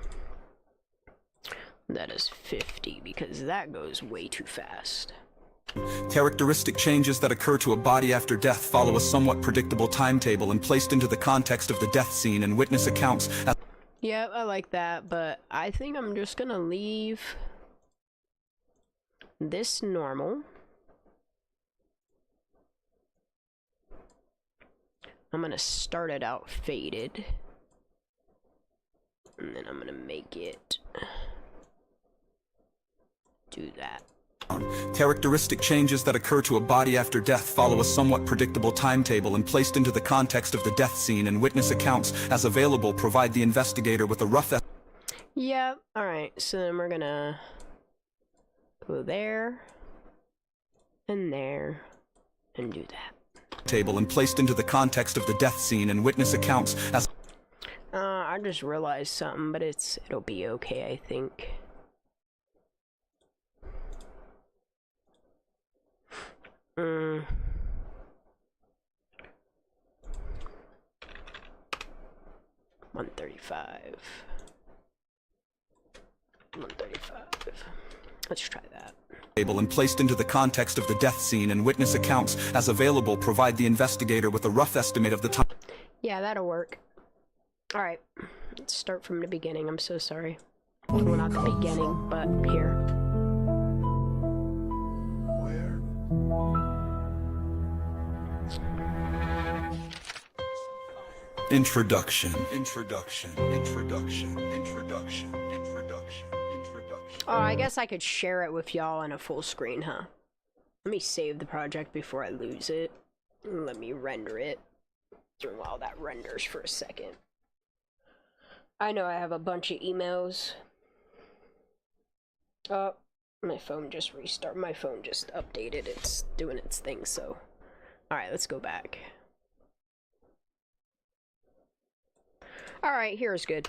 that is 50 because that goes way too fast. Characteristic changes that occur to a body after death follow a somewhat predictable timetable and placed into the context of the death scene and witness accounts. Yeah, I like that, but I think I'm just gonna leave this normal. I'm gonna start it out faded. And then I'm gonna make it do that. Characteristic changes that occur to a body after death follow a somewhat predictable timetable and placed into the context of the death scene and witness accounts as available provide the investigator with a rough Yeah, alright, so then we're gonna go there and there and do that. table and placed into the context of the death scene and witness accounts as I just realized something, but it'll be okay, I think. $135. $135. Let's try that. table and placed into the context of the death scene and witness accounts as available provide the investigator with a rough estimate of the time. Yeah, that'll work. Alright, let's start from the beginning. I'm so sorry. Well, not the beginning, but here. Where? Introduction. Introduction. Introduction. Introduction. Introduction. Introduction. Oh, I guess I could share it with y'all on a full screen, huh? Let me save the project before I lose it. Let me render it. While that renders for a second. I know I have a bunch of emails. Oh, my phone just restarted. My phone just updated. It's doing its thing, so. Alright, let's go back. Alright, here's good.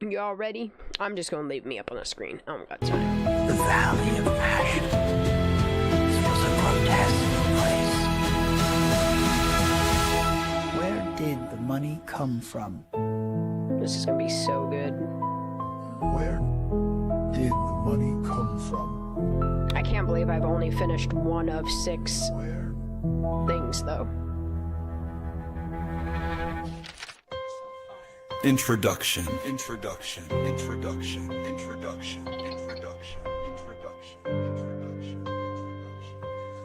Y'all ready? I'm just gonna leave me up on the screen. I don't got time. The Valley of Passion. This was a grotesque place. Where did the money come from? This is gonna be so good. Where did the money come from? I can't believe I've only finished one of 6 Where? things, though. Introduction. Introduction. Introduction. Introduction. Introduction. Introduction. Introduction.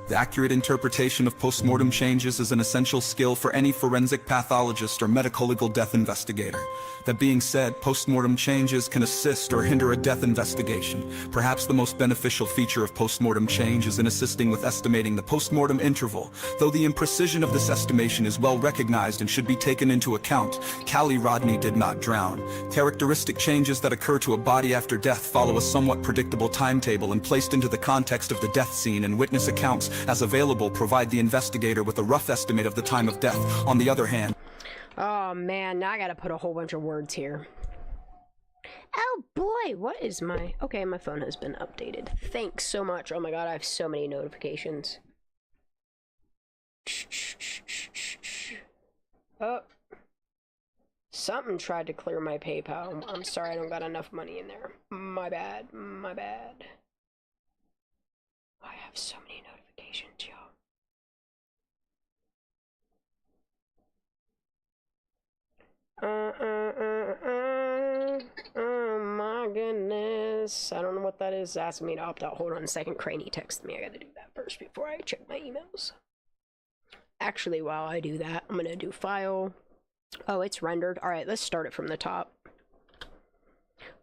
The accurate interpretation of postmortem changes is an essential skill for any forensic pathologist or medical legal death investigator. That being said, postmortem changes can assist or hinder a death investigation. Perhaps the most beneficial feature of postmortem change is in assisting with estimating the postmortem interval. Though the imprecision of this estimation is well recognized and should be taken into account, Kiely Rodni did not drown. Characteristic changes that occur to a body after death follow a somewhat predictable timetable and placed into the context of the death scene and witness accounts as available provide the investigator with a rough estimate of the time of death. On the other hand, Oh man, now I gotta put a whole bunch of words here. Oh boy, what is my... Okay, my phone has been updated. Thanks so much. Oh my god, I have so many notifications. Oh. Something tried to clear my PayPal. I'm sorry, I don't got enough money in there. My bad, my bad. I have so many notifications, y'all. Oh my goodness. I don't know what that is. Asking me to opt out. Hold on a second. Cranny texted me. I gotta do that first before I check my emails. Actually, while I do that, I'm gonna do file. Oh, it's rendered. Alright, let's start it from the top.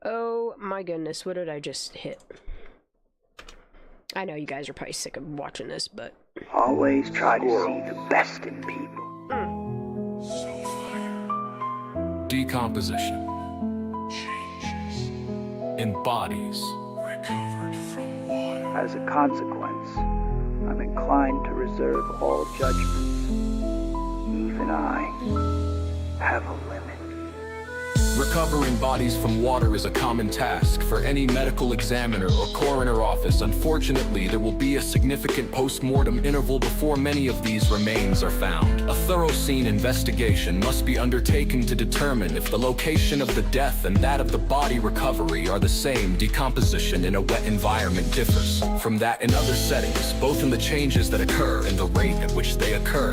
Oh my goodness, what did I just hit? I know you guys are probably sick of watching this, but... Always try to see the best in people. Decomposition. Changes. Embodies. Recovered from water. As a consequence, I'm inclined to reserve all judgments. Even I have a limit. Recovering bodies from water is a common task for any medical examiner or coroner office. Unfortunately, there will be a significant post-mortem interval before many of these remains are found. A thorough scene investigation must be undertaken to determine if the location of the death and that of the body recovery are the same. Decomposition in a wet environment differs from that in other settings, both in the changes that occur and the rate at which they occur.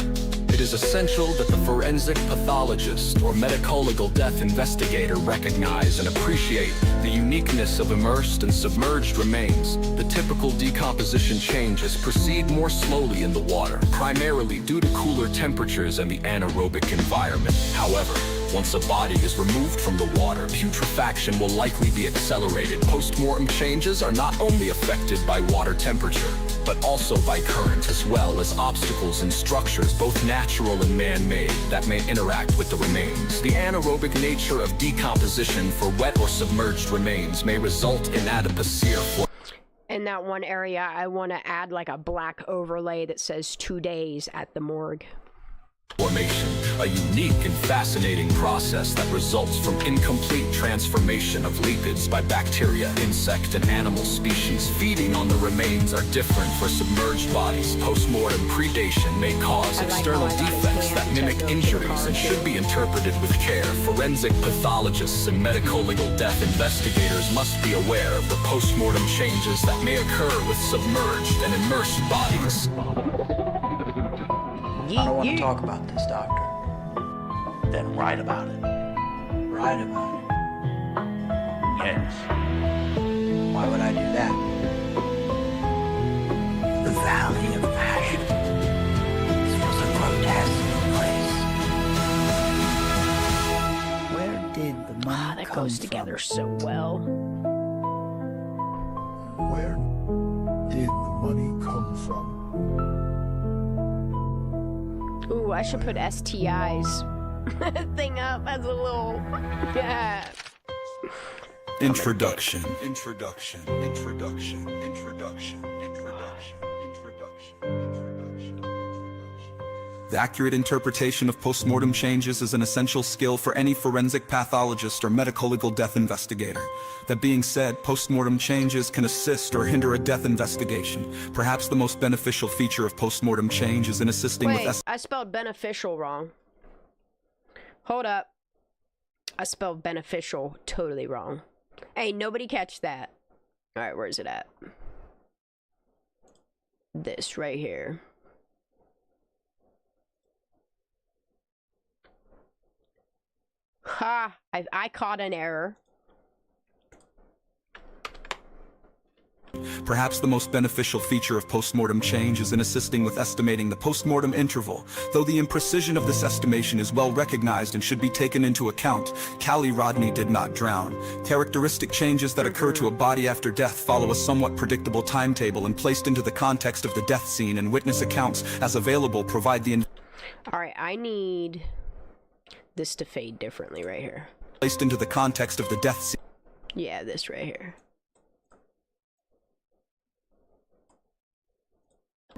It is essential that the forensic pathologist or medico-legal death investigator recognize and appreciate the uniqueness of immersed and submerged remains. The typical decomposition changes proceed more slowly in the water, primarily due to cooler temperatures and the anaerobic environment. However, once a body is removed from the water, putrefaction will likely be accelerated. Post-mortem changes are not only affected by water temperature, but also by current, as well as obstacles in structures, both natural and man-made, that may interact with the remains. The anaerobic nature of decomposition for wet or submerged remains may result in adipocere. In that one area, I want to add like a black overlay that says 2 days at the morgue. Formation, a unique and fascinating process that results from incomplete transformation of lipids by bacteria, insect, and animal species. Feeding on the remains are different for submerged bodies. Post-mortem predation may cause external defects that mimic injuries and should be interpreted with care. Forensic pathologists and medico-legal death investigators must be aware of the post-mortem changes that may occur with submerged and immersed bodies. I don't want to talk about this, doctor. Then write about it. Write about it. Yes. Why would I do that? The Valley of Passion. This was a grotesque place. Where did the money That come goes from? together so well. Where did the money come from? Ooh, I should put STIs thing up as a little... Yeah. Introduction. Introduction. Introduction. Introduction. Introduction. The accurate interpretation of postmortem changes is an essential skill for any forensic pathologist or medico-legal death investigator. That being said, postmortem changes can assist or hinder a death investigation. Perhaps the most beneficial feature of postmortem change is in assisting with... I spelled beneficial wrong. Hold up. I spelled beneficial totally wrong. Hey, nobody catch that. Alright, where is it at? This right here. Ha! I caught an error. Perhaps the most beneficial feature of postmortem change is in assisting with estimating the postmortem interval. Though the imprecision of this estimation is well recognized and should be taken into account, Kiely Rodni did not drown. Characteristic changes that occur to a body after death follow a somewhat predictable timetable and placed into the context of the death scene and witness accounts as available provide the... Alright, I need this to fade differently right here. Placed into the context of the death scene. Yeah, this right here.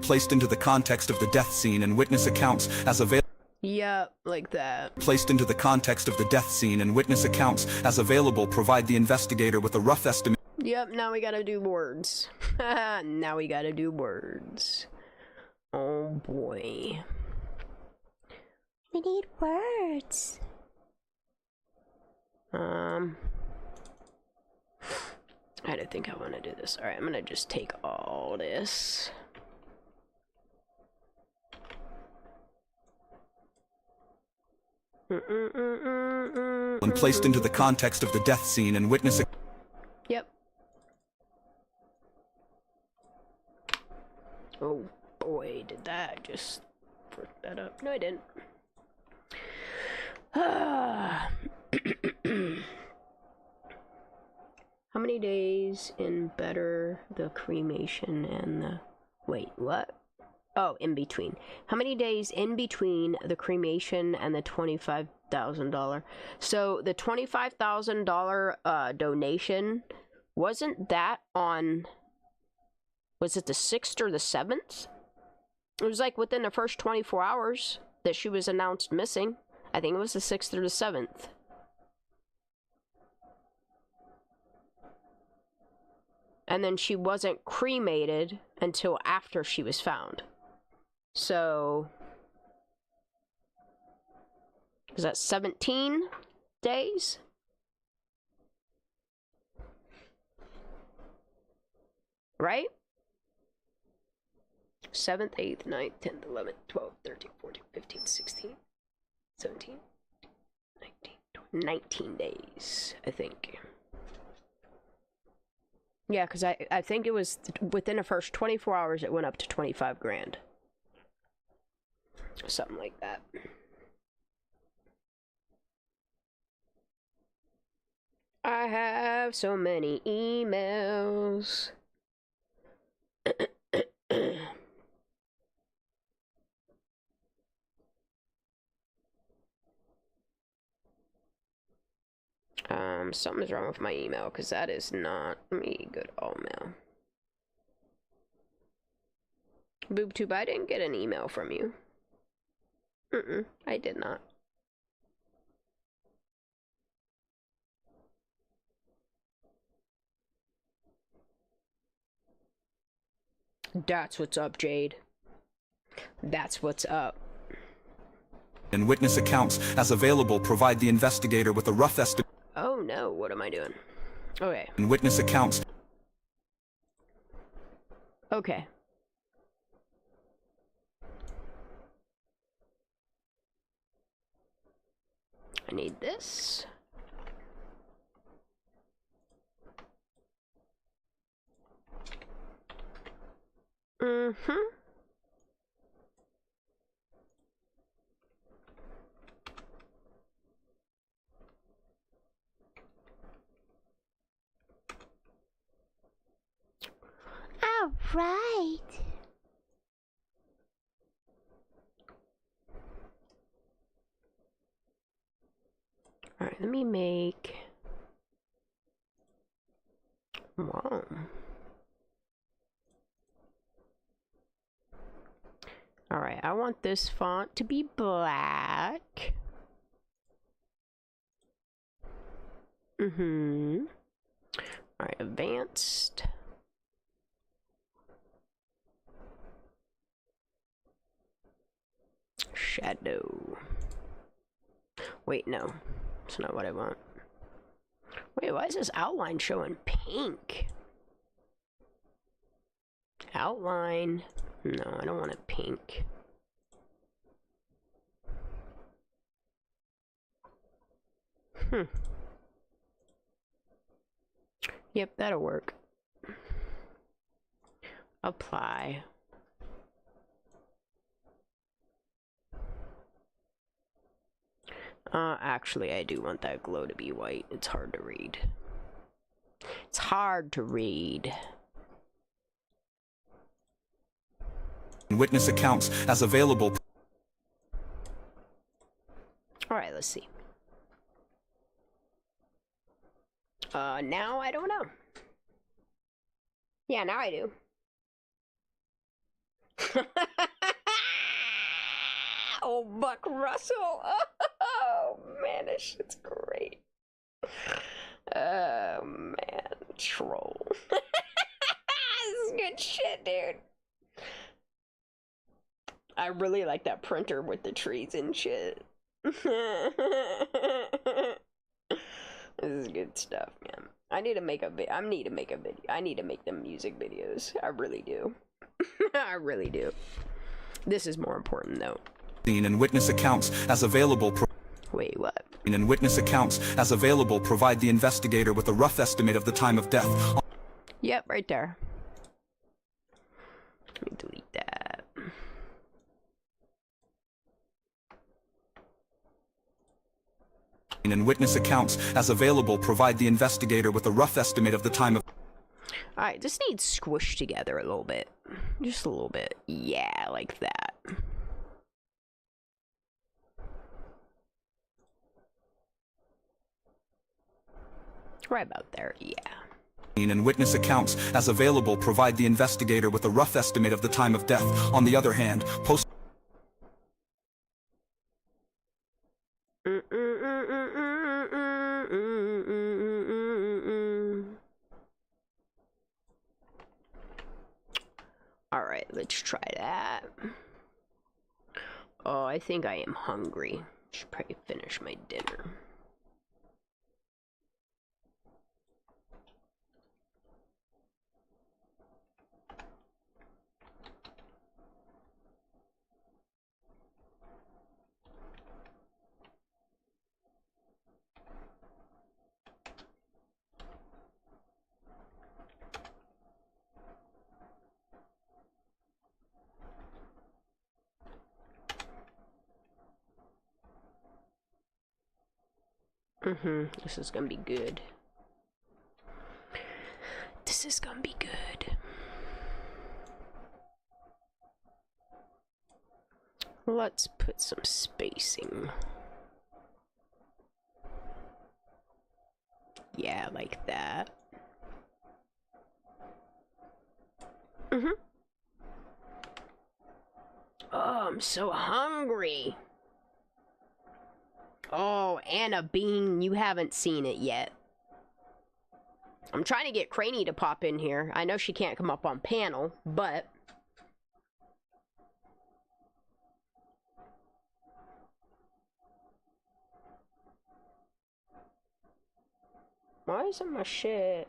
Placed into the context of the death scene and witness accounts as available. Yep, like that. Placed into the context of the death scene and witness accounts as available provide the investigator with a rough estimate. Yep, now we gotta do words. Now we gotta do words. Oh boy. We need words. I don't think I want to do this. Alright, I'm gonna just take all this. When placed into the context of the death scene and witness... Yep. Oh boy, did that just look that up. No, I didn't. How many days in better the cremation and the... Wait, what? Oh, in between. How many days in between the cremation and the $25,000? So the $25,000 donation, wasn't that on... Was it the 6th or the 7th? It was like within the first 24 hours that she was announced missing. I think it was the 6th or the 7th. And then she wasn't cremated until after she was found. So, is that 17 days? Right? 7th, 8th, 9th, 10th, 11th, 12th, 13th, 14th, 15th, 16th, 17th, 19th, 19 days, I think. Yeah, because I think it was within the first 24 hours it went up to 25 grand. Something like that. I have so many emails. Something's wrong with my email, because that is not... Let me go to all mail. BoobTube, I didn't get an email from you. I did not. That's what's up, Jade. That's what's up. And witness accounts, as available, provide the investigator with a rough estimate. Oh no, what am I doing? Okay. And witness accounts. Okay. I need this. All right. All right, let me make... Wow. All right, I want this font to be black. All right, advanced. Shadow. Wait, no. That's not what I want. Wait, why is this outline showing pink? Outline. No, I don't want it pink. Yep, that'll work. Apply. Actually, I do want that glow to be white. It's hard to read. It's hard to read. Witness accounts, as available. Alright, let's see. Now I don't know. Yeah, now I do. Oh, Buck Russell. Oh, man, this shit's great. Oh, man. Troll. This is good shit, dude. I really like that printer with the trees and shit. This is good stuff, man. I need to make a video. I need to make them music videos. I really do. I really do. This is more important, though. And witness accounts, as available. Wait, what? And witness accounts, as available, provide the investigator with a rough estimate of the time of death. Yep, right there. Let me delete that. and witness accounts as available provide the investigator with a rough estimate of the time of... Alright, this needs squished together a little bit. Just a little bit. Yeah, like that. Right about there, yeah. And witness accounts as available provide the investigator with a rough estimate of the time of death. On the other hand, post... Alright, let's try that. Oh, I think I am hungry. Should probably finish my dinner. This is gonna be good. This is gonna be good. Let's put some spacing. Yeah, like that. Oh, I'm so hungry. Oh, Anna Bean, you haven't seen it yet. I'm trying to get Craney to pop in here. I know she can't come up on panel, but... Why isn't my shit?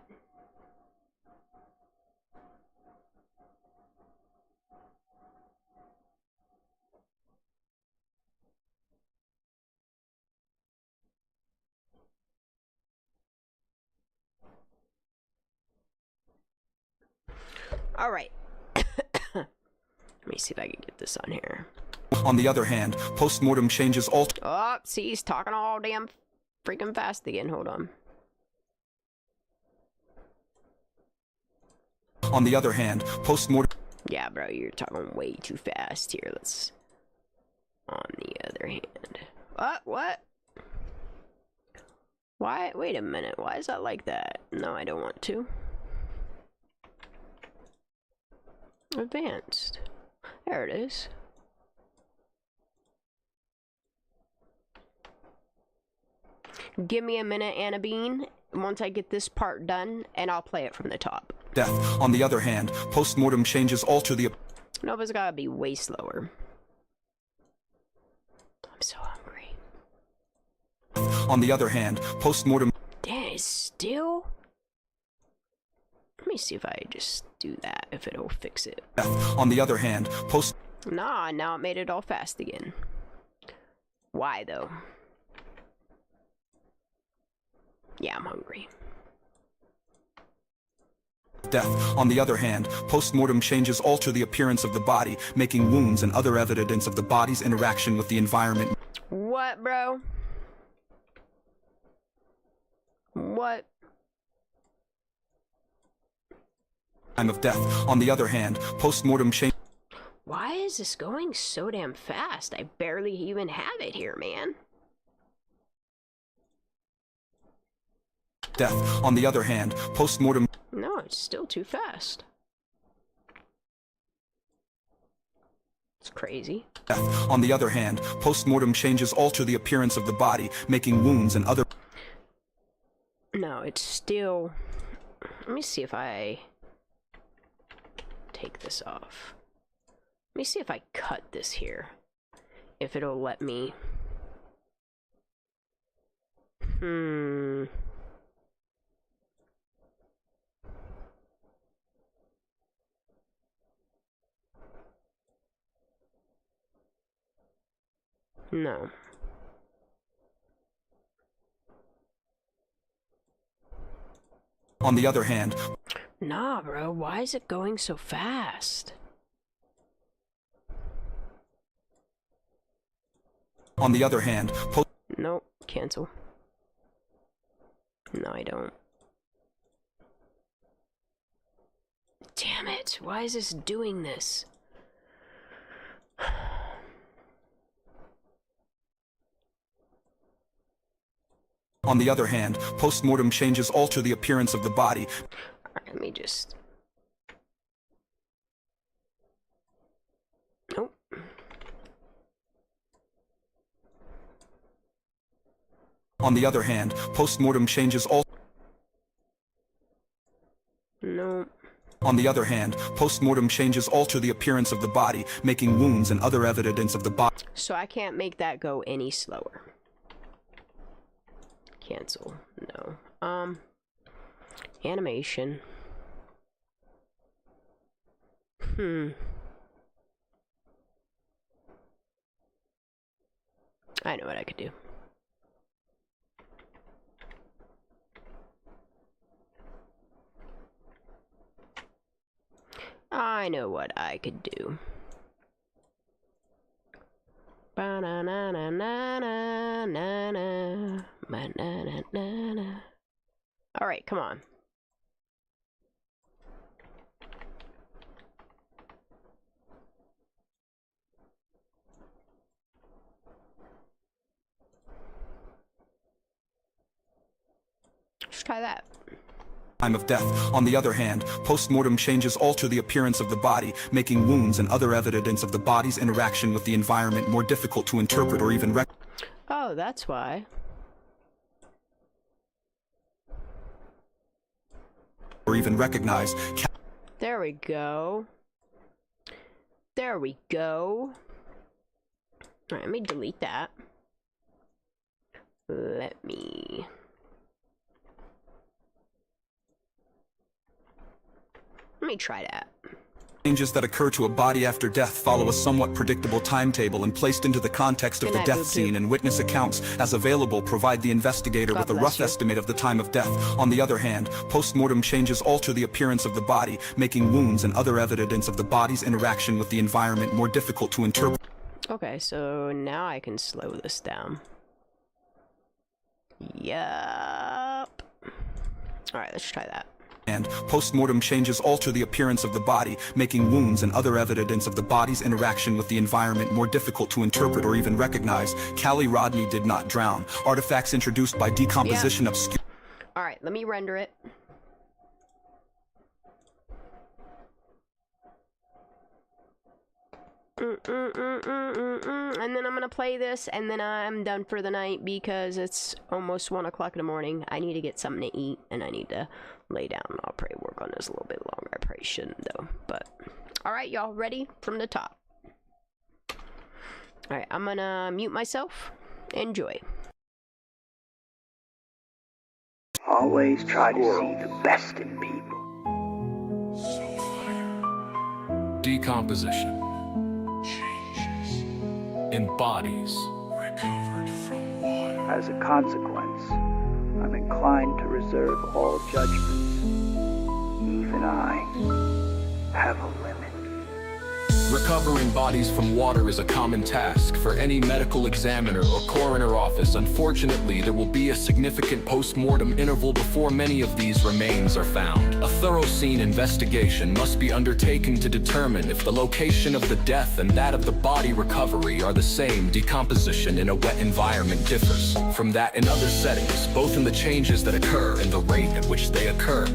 Alright. Let me see if I can get this on here. On the other hand, post-mortem changes alter... Oh, see, he's talking all damn freaking fast again. Hold on. On the other hand, post-mortem... Yeah, bro, you're talking way too fast here. Let's... On the other hand... What? Why? Wait a minute. Why is that like that? No, I don't want to. Advanced. There it is. Give me a minute, Anna Bean, once I get this part done, and I'll play it from the top. Death. On the other hand, post-mortem changes alter the... No, but it's gotta be way slower. I'm so hungry. On the other hand, post-mortem... Damn, it's still... Let me see if I just do that, if it'll fix it. Death. On the other hand, post... Nah, now it made it all fast again. Why, though? Yeah, I'm hungry. Death. On the other hand, post-mortem changes alter the appearance of the body, making wounds and other evidence of the body's interaction with the environment. What, bro? What? Time of death. On the other hand, post-mortem change... Why is this going so damn fast? I barely even have it here, man. Death. On the other hand, post-mortem... No, it's still too fast. It's crazy. Death. On the other hand, post-mortem changes alter the appearance of the body, making wounds and other... No, it's still... Let me see if I... take this off. Let me see if I cut this here. If it'll let me... No. On the other hand... Nah, bro, why is it going so fast? On the other hand, Nope, cancel. No, I don't. Damn it, why is this doing this? On the other hand, post-mortem changes alter the appearance of the body. Alright, let me just... Nope. On the other hand, post-mortem changes alter... Nope. On the other hand, post-mortem changes alter the appearance of the body, making wounds and other evidence of the body. So I can't make that go any slower. Cancel. No. Animation. I know what I could do. I know what I could do. Alright, come on. Let's try that. Time of death. On the other hand, post-mortem changes alter the appearance of the body, making wounds and other evidence of the body's interaction with the environment more difficult to interpret or even Oh, that's why. recognize. There we go. There we go. Alright, let me delete that. Let me try that. Changes that occur to a body after death follow a somewhat predictable timetable and placed into the context of the death scene, and witness accounts as available provide the investigator with a rough estimate of the time of death. On the other hand, post-mortem changes alter the appearance of the body, making wounds and other evidence of the body's interaction with the environment more difficult to interpret. Okay, so now I can slow this down. Yup. Alright, let's try that. And post-mortem changes alter the appearance of the body, making wounds and other evidence of the body's interaction with the environment more difficult to interpret or even recognize. Kiely Rodni did not drown. Artifacts introduced by decomposition obscure. Alright, let me render it. And then I'm gonna play this, and then I'm done for the night because it's almost 1 o'clock in the morning. I need to get something to eat, and I need to lay down. I'll probably work on this a little bit longer. I probably shouldn't, though. But, alright, y'all, ready? From the top. Alright, I'm gonna mute myself. Enjoy. Always try to see the best in people. Decomposition. Changes. In bodies. Recovered from water. As a consequence, I'm inclined to reserve all judgments. Even I have a limit. Recovering bodies from water is a common task for any medical examiner or coroner office. Unfortunately, there will be a significant post-mortem interval before many of these remains are found. A thorough scene investigation must be undertaken to determine if the location of the death and that of the body recovery are the same. Decomposition in a wet environment differs from that in other settings, both in the changes that occur and the rate at which they occur.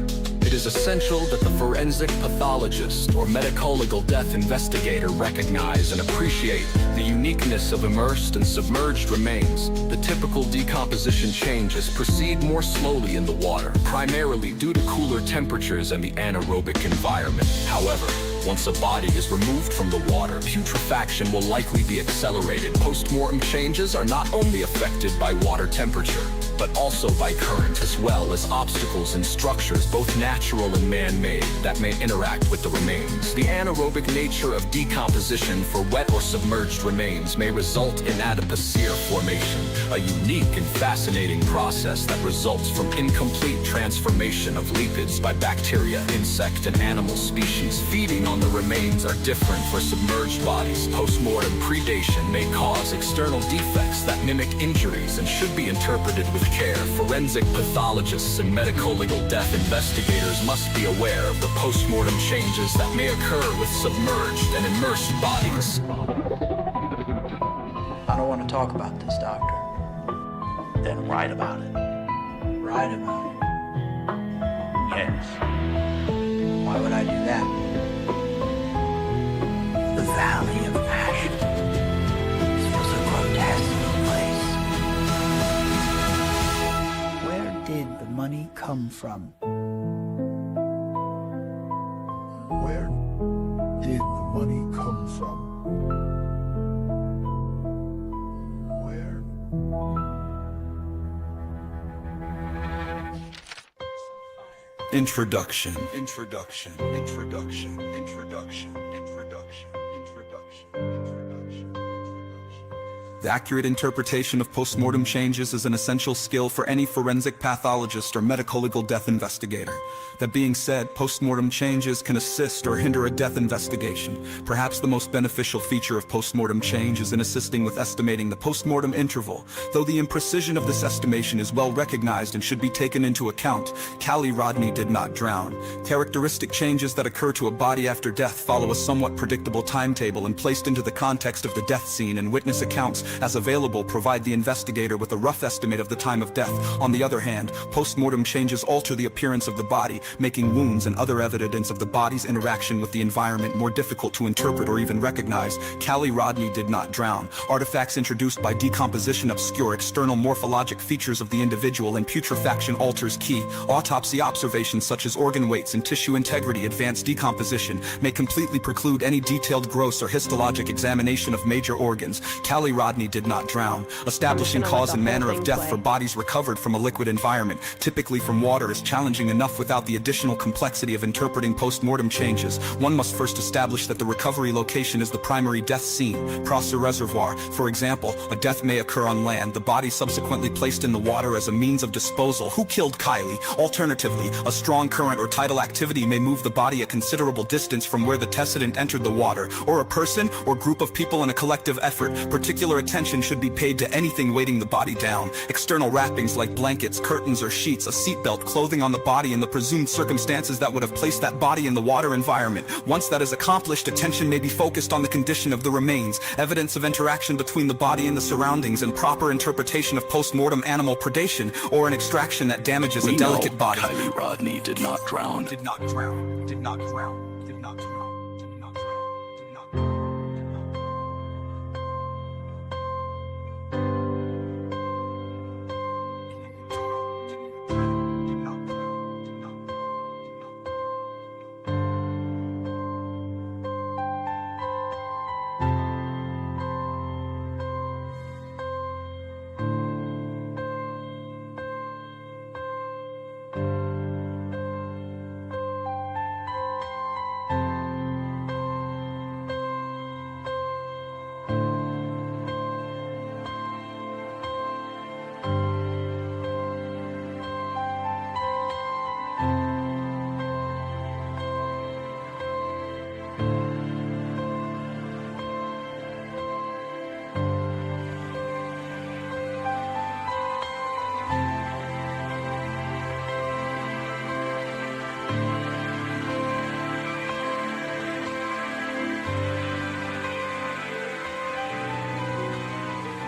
It is essential that the forensic pathologist or medical-legal death investigator recognize and appreciate the uniqueness of immersed and submerged remains. The typical decomposition changes proceed more slowly in the water, primarily due to cooler temperatures and the anaerobic environment. However, once a body is removed from the water, putrefaction will likely be accelerated. Post-mortem changes are not only affected by water temperature, but also by current, as well as obstacles and structures, both natural and man-made, that may interact with the remains. The anaerobic nature of decomposition for wet or submerged remains may result in adipocere formation, a unique and fascinating process that results from incomplete transformation of lipids by bacteria, insect, and animal species feeding on found the remains are different for submerged bodies. Post-mortem predation may cause external defects that mimic injuries and should be interpreted with care. Forensic pathologists and medico-legal death investigators must be aware of the post-mortem changes that may occur with submerged and immersed bodies. I don't want to talk about this, doctor. Then write about it. Write about it. Yes. Why would I do that? The Valley of Ashes. This was a grotesque place. Where did the money come from? Where did the money come from? Where? Introduction. Introduction. Introduction. Introduction. Introduction. Introduction. The accurate interpretation of postmortem changes is an essential skill for any forensic pathologist or medico-legal death investigator. That being said, postmortem changes can assist or hinder a death investigation. Perhaps the most beneficial feature of postmortem change is in assisting with estimating the postmortem interval. Though the imprecision of this estimation is well recognized and should be taken into account, Kiely Rodni did not drown. Characteristic changes that occur to a body after death follow a somewhat predictable timetable and placed into the context of the death scene and witness accounts as available provide the investigator with a rough estimate of the time of death. On the other hand, postmortem changes alter the appearance of the body, making wounds and other evidence of the body's interaction with the environment more difficult to interpret or even recognize. Kiely Rodni did not drown. Artifacts introduced by decomposition obscure external morphologic features of the individual, and putrefaction alters key autopsy observations such as organ weights and tissue integrity. Advanced decomposition may completely preclude any detailed gross or histologic examination of major organs. Kiely Rodni did not drown. Establishing cause and manner of death for bodies recovered from a liquid environment, typically from water, is challenging enough without the additional complexity of interpreting post-mortem changes. One must first establish that the recovery location is the primary death scene. Prosser Reservoir, for example, a death may occur on land, the body subsequently placed in the water as a means of disposal. Who killed Kiely? Alternatively, a strong current or tidal activity may move the body a considerable distance from where the decedent entered the water, or a person or group of people in a collective effort. Particular attention should be paid to anything weighting the body down. External wrappings like blankets, curtains, or sheets, a seatbelt, clothing on the body, and the presumed circumstances that would have placed that body in the water environment. Once that is accomplished, attention may be focused on the condition of the remains, evidence of interaction between the body and the surroundings, and proper interpretation of post-mortem animal predation or an extraction that damages a delicate body. Kiely Rodni did not drown. Did not drown. Did not drown. Did not drown. Did not drown. Did not drown.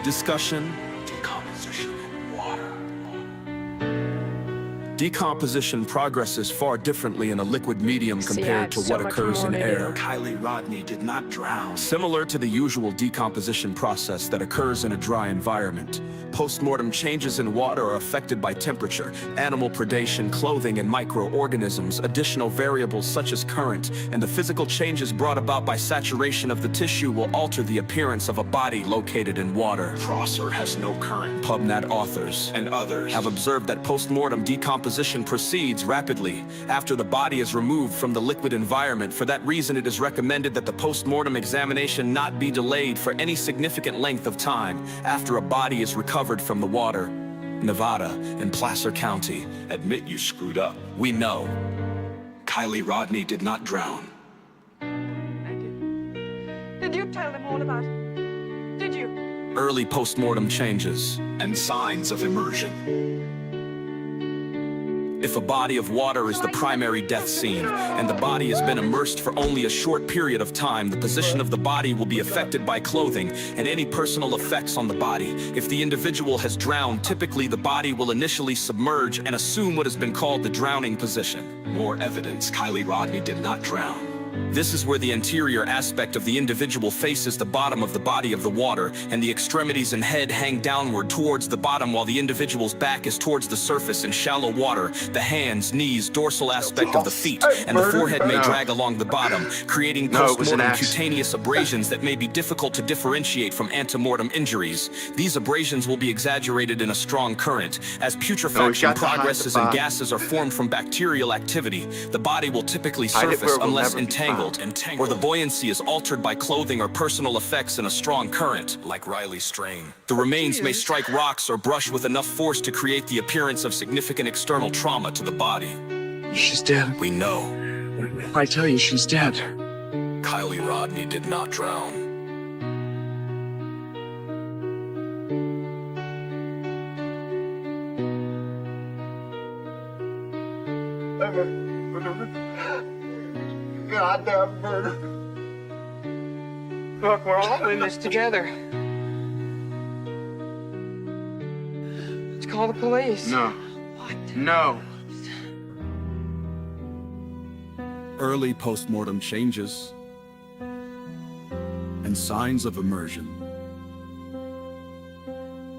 Discussion. Decomposition in water. Decomposition progresses far differently in a liquid medium See, I compared have to so what much occurs more in to air. do. Kiely Rodni did not drown. Similar to the usual decomposition process that occurs in a dry environment, post-mortem changes in water are affected by temperature, animal predation, clothing, and microorganisms. Additional variables such as current and the physical changes brought about by saturation of the tissue will alter the appearance of a body located in water. Prosser has no current. PubMed authors And others have observed that post-mortem decomposition proceeds rapidly after the body is removed from the liquid environment. For that reason, it is recommended that the post-mortem examination not be delayed for any significant length of time after a body is recovered from the water. Nevada and Placer County. admit you screwed up. We know. Kiely Rodni did not drown. Did you tell them all about it? Did you? Early postmortem changes. And signs of immersion. If a body of water is the primary death scene, and the body has been immersed for only a short period of time, the position of the body will be affected by clothing and any personal effects on the body. If the individual has drowned, typically the body will initially submerge and assume what has been called the drowning position. More evidence Kiely Rodni did not drown. This is where the anterior aspect of the individual faces the bottom of the body of the water, and the extremities and head hang downward towards the bottom while the individual's back is towards the surface. In shallow water, the hands, knees, dorsal aspect of the feet, and the forehead may drag along the bottom, creating postmortem cutaneous abrasions that may be difficult to differentiate from antemortem injuries. These abrasions will be exaggerated in a strong current. As putrefaction progresses and gases are formed from bacterial activity, the body will typically surface unless entangled, or the buoyancy is altered by clothing or personal effects in a strong current, like Riley's strain. The remains may strike rocks or brush with enough force to create the appearance of significant external trauma to the body. She's dead. We know. I tell you, she's dead. Kiely Rodni did not drown. Goddamn murder. Look, we're all in this together. Let's call the police. No. What? No. Early postmortem changes and signs of immersion.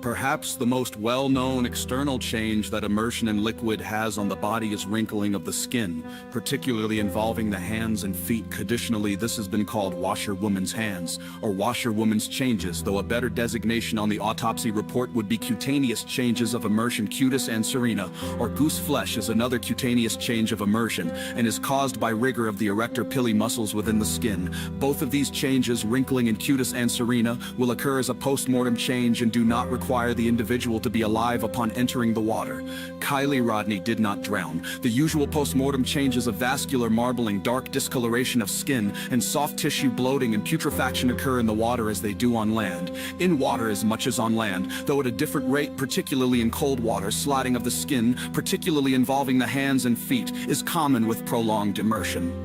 Perhaps the most well-known external change that immersion in liquid has on the body is wrinkling of the skin, particularly involving the hands and feet. Traditionally, this has been called washerwoman's hands, or washerwoman's changes, though a better designation on the autopsy report would be cutaneous changes of immersion. Cutis anserina, or goose flesh, is another cutaneous change of immersion, and is caused by rigor of the erector pili muscles within the skin. Both of these changes, wrinkling and cutis anserina, will occur as a postmortem change and do not require the individual to be alive upon entering the water. Kiely Rodni did not drown. The usual postmortem changes of vascular marbling, dark discoloration of skin, and soft tissue bloating and putrefaction occur in the water as they do on land. In water as much as on land, though at a different rate, particularly in cold water, sliding of the skin, particularly involving the hands and feet, is common with prolonged immersion.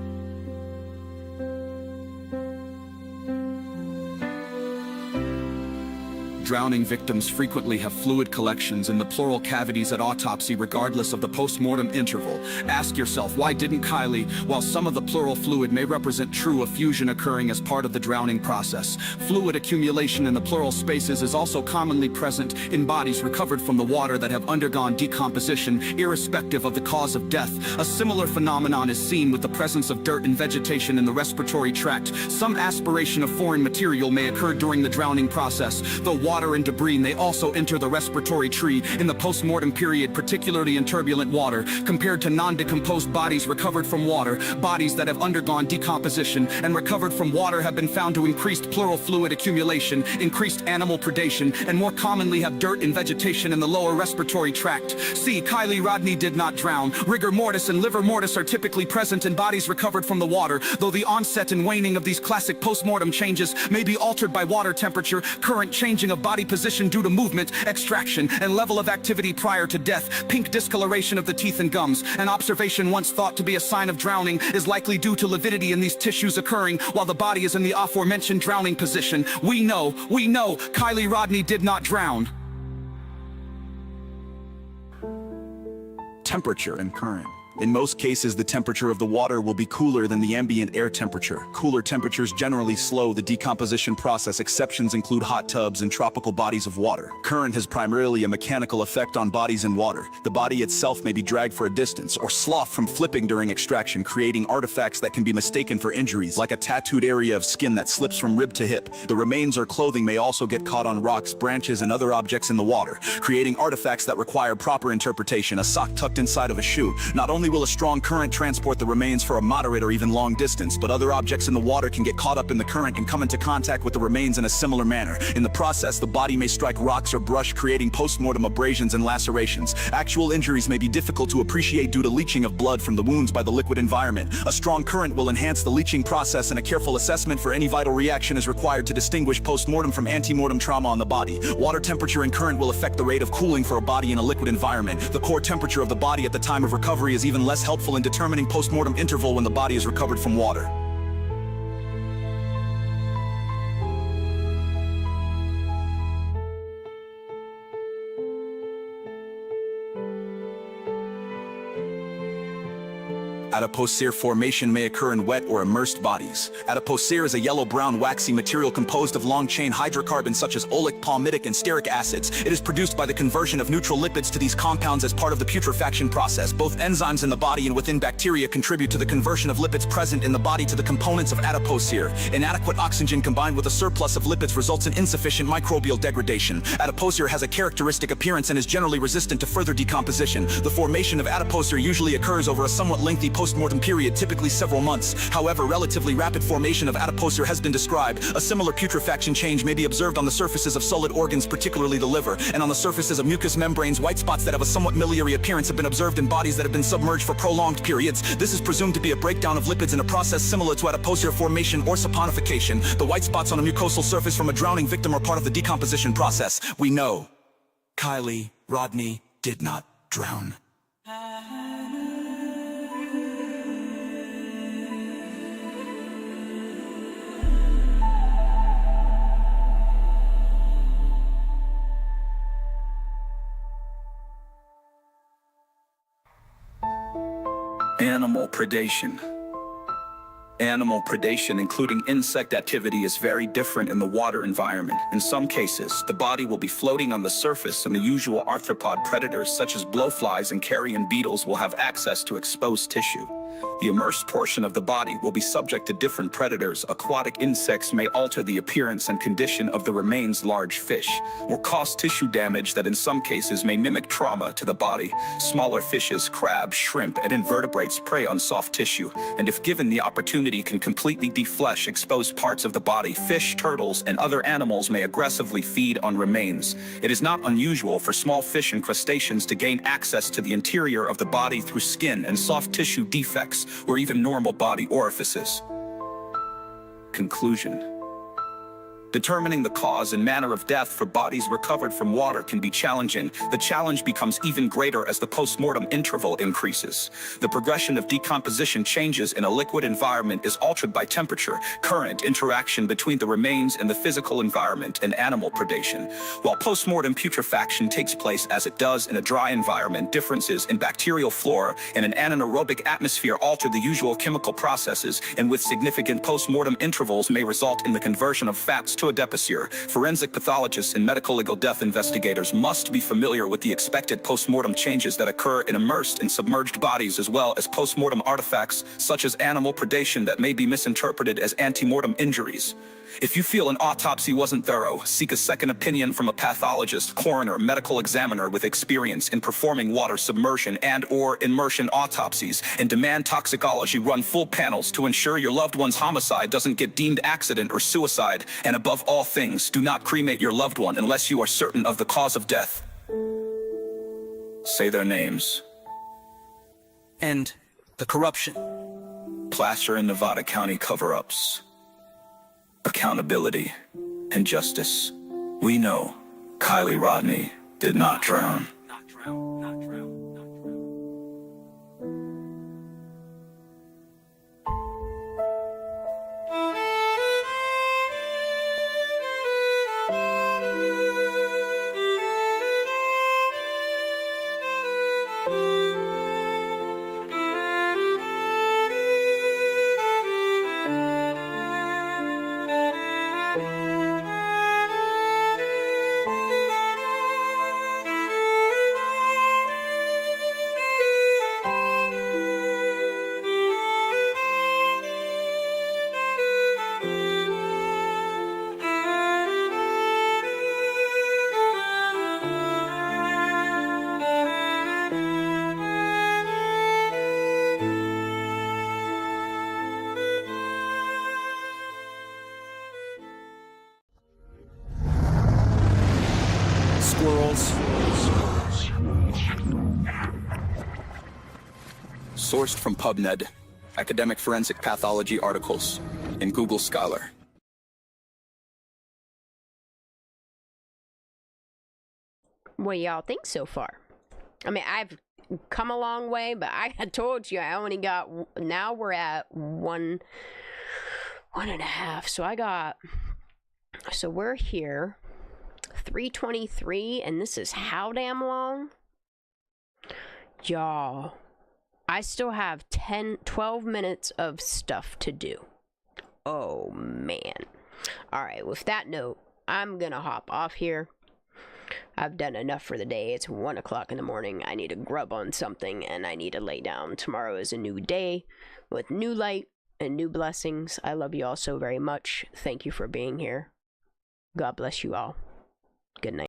Drowning victims frequently have fluid collections in the pleural cavities at autopsy regardless of the postmortem interval. Ask yourself, why didn't Kiely? While some of the pleural fluid may represent true effusion occurring as part of the drowning process, fluid accumulation in the pleural spaces is also commonly present in bodies recovered from the water that have undergone decomposition, irrespective of the cause of death. A similar phenomenon is seen with the presence of dirt and vegetation in the respiratory tract. Some aspiration of foreign material may occur during the drowning process, though water and debris may also enter the respiratory tree in the post-mortem period, particularly in turbulent water. Compared to non-decomposed bodies recovered from water, bodies that have undergone decomposition and recovered from water have been found to increased pleural fluid accumulation, increased animal predation, and more commonly have dirt and vegetation in the lower respiratory tract. See, Kiely Rodni did not drown. Rigor mortis and livor mortis are typically present in bodies recovered from the water, though the onset and waning of these classic post-mortem changes may be altered by water temperature, current changing of body position due to movement, extraction, and level of activity prior to death. Pink discoloration of the teeth and gums, an observation once thought to be a sign of drowning, is likely due to lividity in these tissues occurring while the body is in the aforementioned drowning position. We know, Kiely Rodni did not drown. Temperature and current. In most cases, the temperature of the water will be cooler than the ambient air temperature. Cooler temperatures generally slow the decomposition process. Exceptions include hot tubs and tropical bodies of water. Current has primarily a mechanical effect on bodies in water. The body itself may be dragged for a distance or sloughed from flipping during extraction, creating artifacts that can be mistaken for injuries, like a tattooed area of skin that slips from rib to hip. The remains or clothing may also get caught on rocks, branches, and other objects in the water, creating artifacts that require proper interpretation. A sock tucked inside of a shoe not only will a strong current transport the remains for a moderate or even long distance, but other objects in the water can get caught up in the current and come into contact with the remains in a similar manner. In the process, the body may strike rocks or brush, creating post-mortem abrasions and lacerations. Actual injuries may be difficult to appreciate due to leaching of blood from the wounds by the liquid environment. A strong current will enhance the leaching process, and a careful assessment for any vital reaction is required to distinguish post-mortem from ante-mortem trauma on the body. Water temperature and current will affect the rate of cooling for a body in a liquid environment. The core temperature of the body at the time of recovery is even less helpful in determining post-mortem interval when the body is recovered from water. Adipocere formation may occur in wet or immersed bodies. Adipocere is a yellow-brown waxy material composed of long-chain hydrocarbons such as oleic, palmitic, and stearic acids. It is produced by the conversion of neutral lipids to these compounds as part of the putrefaction process. Both enzymes in the body and within bacteria contribute to the conversion of lipids present in the body to the components of adipocere. Inadequate oxygen combined with a surplus of lipids results in insufficient microbial degradation. Adipocere has a characteristic appearance and is generally resistant to further decomposition. The formation of adipocere usually occurs over a somewhat lengthy post-mortem period, typically several months. However, relatively rapid formation of adipocere has been described. A similar putrefaction change may be observed on the surfaces of solid organs, particularly the liver, and on the surfaces of mucous membranes. White spots that have a somewhat miliary appearance have been observed in bodies that have been submerged for prolonged periods. This is presumed to be a breakdown of lipids in a process similar to adipocere formation or saponification. The white spots on a mucosal surface from a drowning victim are part of the decomposition process. We know Kiely Rodni did not drown. Animal predation. Animal predation, including insect activity, is very different in the water environment. In some cases, the body will be floating on the surface, and the usual arthropod predators such as blowflies and carrion beetles will have access to exposed tissue. The immersed portion of the body will be subject to different predators. Aquatic insects may alter the appearance and condition of the remains. Large fish or cause tissue damage that in some cases may mimic trauma to the body. Smaller fishes, crabs, shrimp, and invertebrates prey on soft tissue, and if given the opportunity can completely deflesh exposed parts of the body. Fish, turtles, and other animals may aggressively feed on remains. It is not unusual for small fish and crustaceans to gain access to the interior of the body through skin and soft tissue defects, or even normal body orifices. Conclusion. Determining the cause and manner of death for bodies recovered from water can be challenging. The challenge becomes even greater as the post-mortem interval increases. The progression of decomposition changes in a liquid environment is altered by temperature, current, interaction between the remains and the physical environment, and animal predation. While post-mortem putrefaction takes place as it does in a dry environment, differences in bacterial flora and an anaerobic atmosphere alter the usual chemical processes, and with significant post-mortem intervals may result in the conversion of fats to adipocere. Forensic pathologists and medical legal death investigators must be familiar with the expected post-mortem changes that occur in immersed and submerged bodies, as well as post-mortem artifacts such as animal predation that may be misinterpreted as ante-mortem injuries. If you feel an autopsy wasn't thorough, seek a second opinion from a pathologist, coroner, medical examiner with experience in performing water submersion and/or immersion autopsies, and demand toxicology run full panels to ensure your loved one's homicide doesn't get deemed accident or suicide. And above all things, do not cremate your loved one unless you are certain of the cause of death. Say their names. End the corruption. Placer and Nevada County cover-ups. Accountability and justice. We know Kiely Rodni did not drown. Squirrels. Sourced from PubMed, Academic Forensic Pathology articles, in Google Scholar. What y'all think so far? I mean, I've come a long way, but I had told you I only got, now we're at one and a half. So we're here, 3:23, and this is how damn long? Y'all, I still have 12 minutes of stuff to do. Oh, man. All right, with that note, I'm going to hop off here. I've done enough for the day. It's 1 o'clock in the morning. I need to grub on something, and I need to lay down. Tomorrow is a new day with new light and new blessings. I love you all so very much. Thank you for being here. God bless you all. Good night.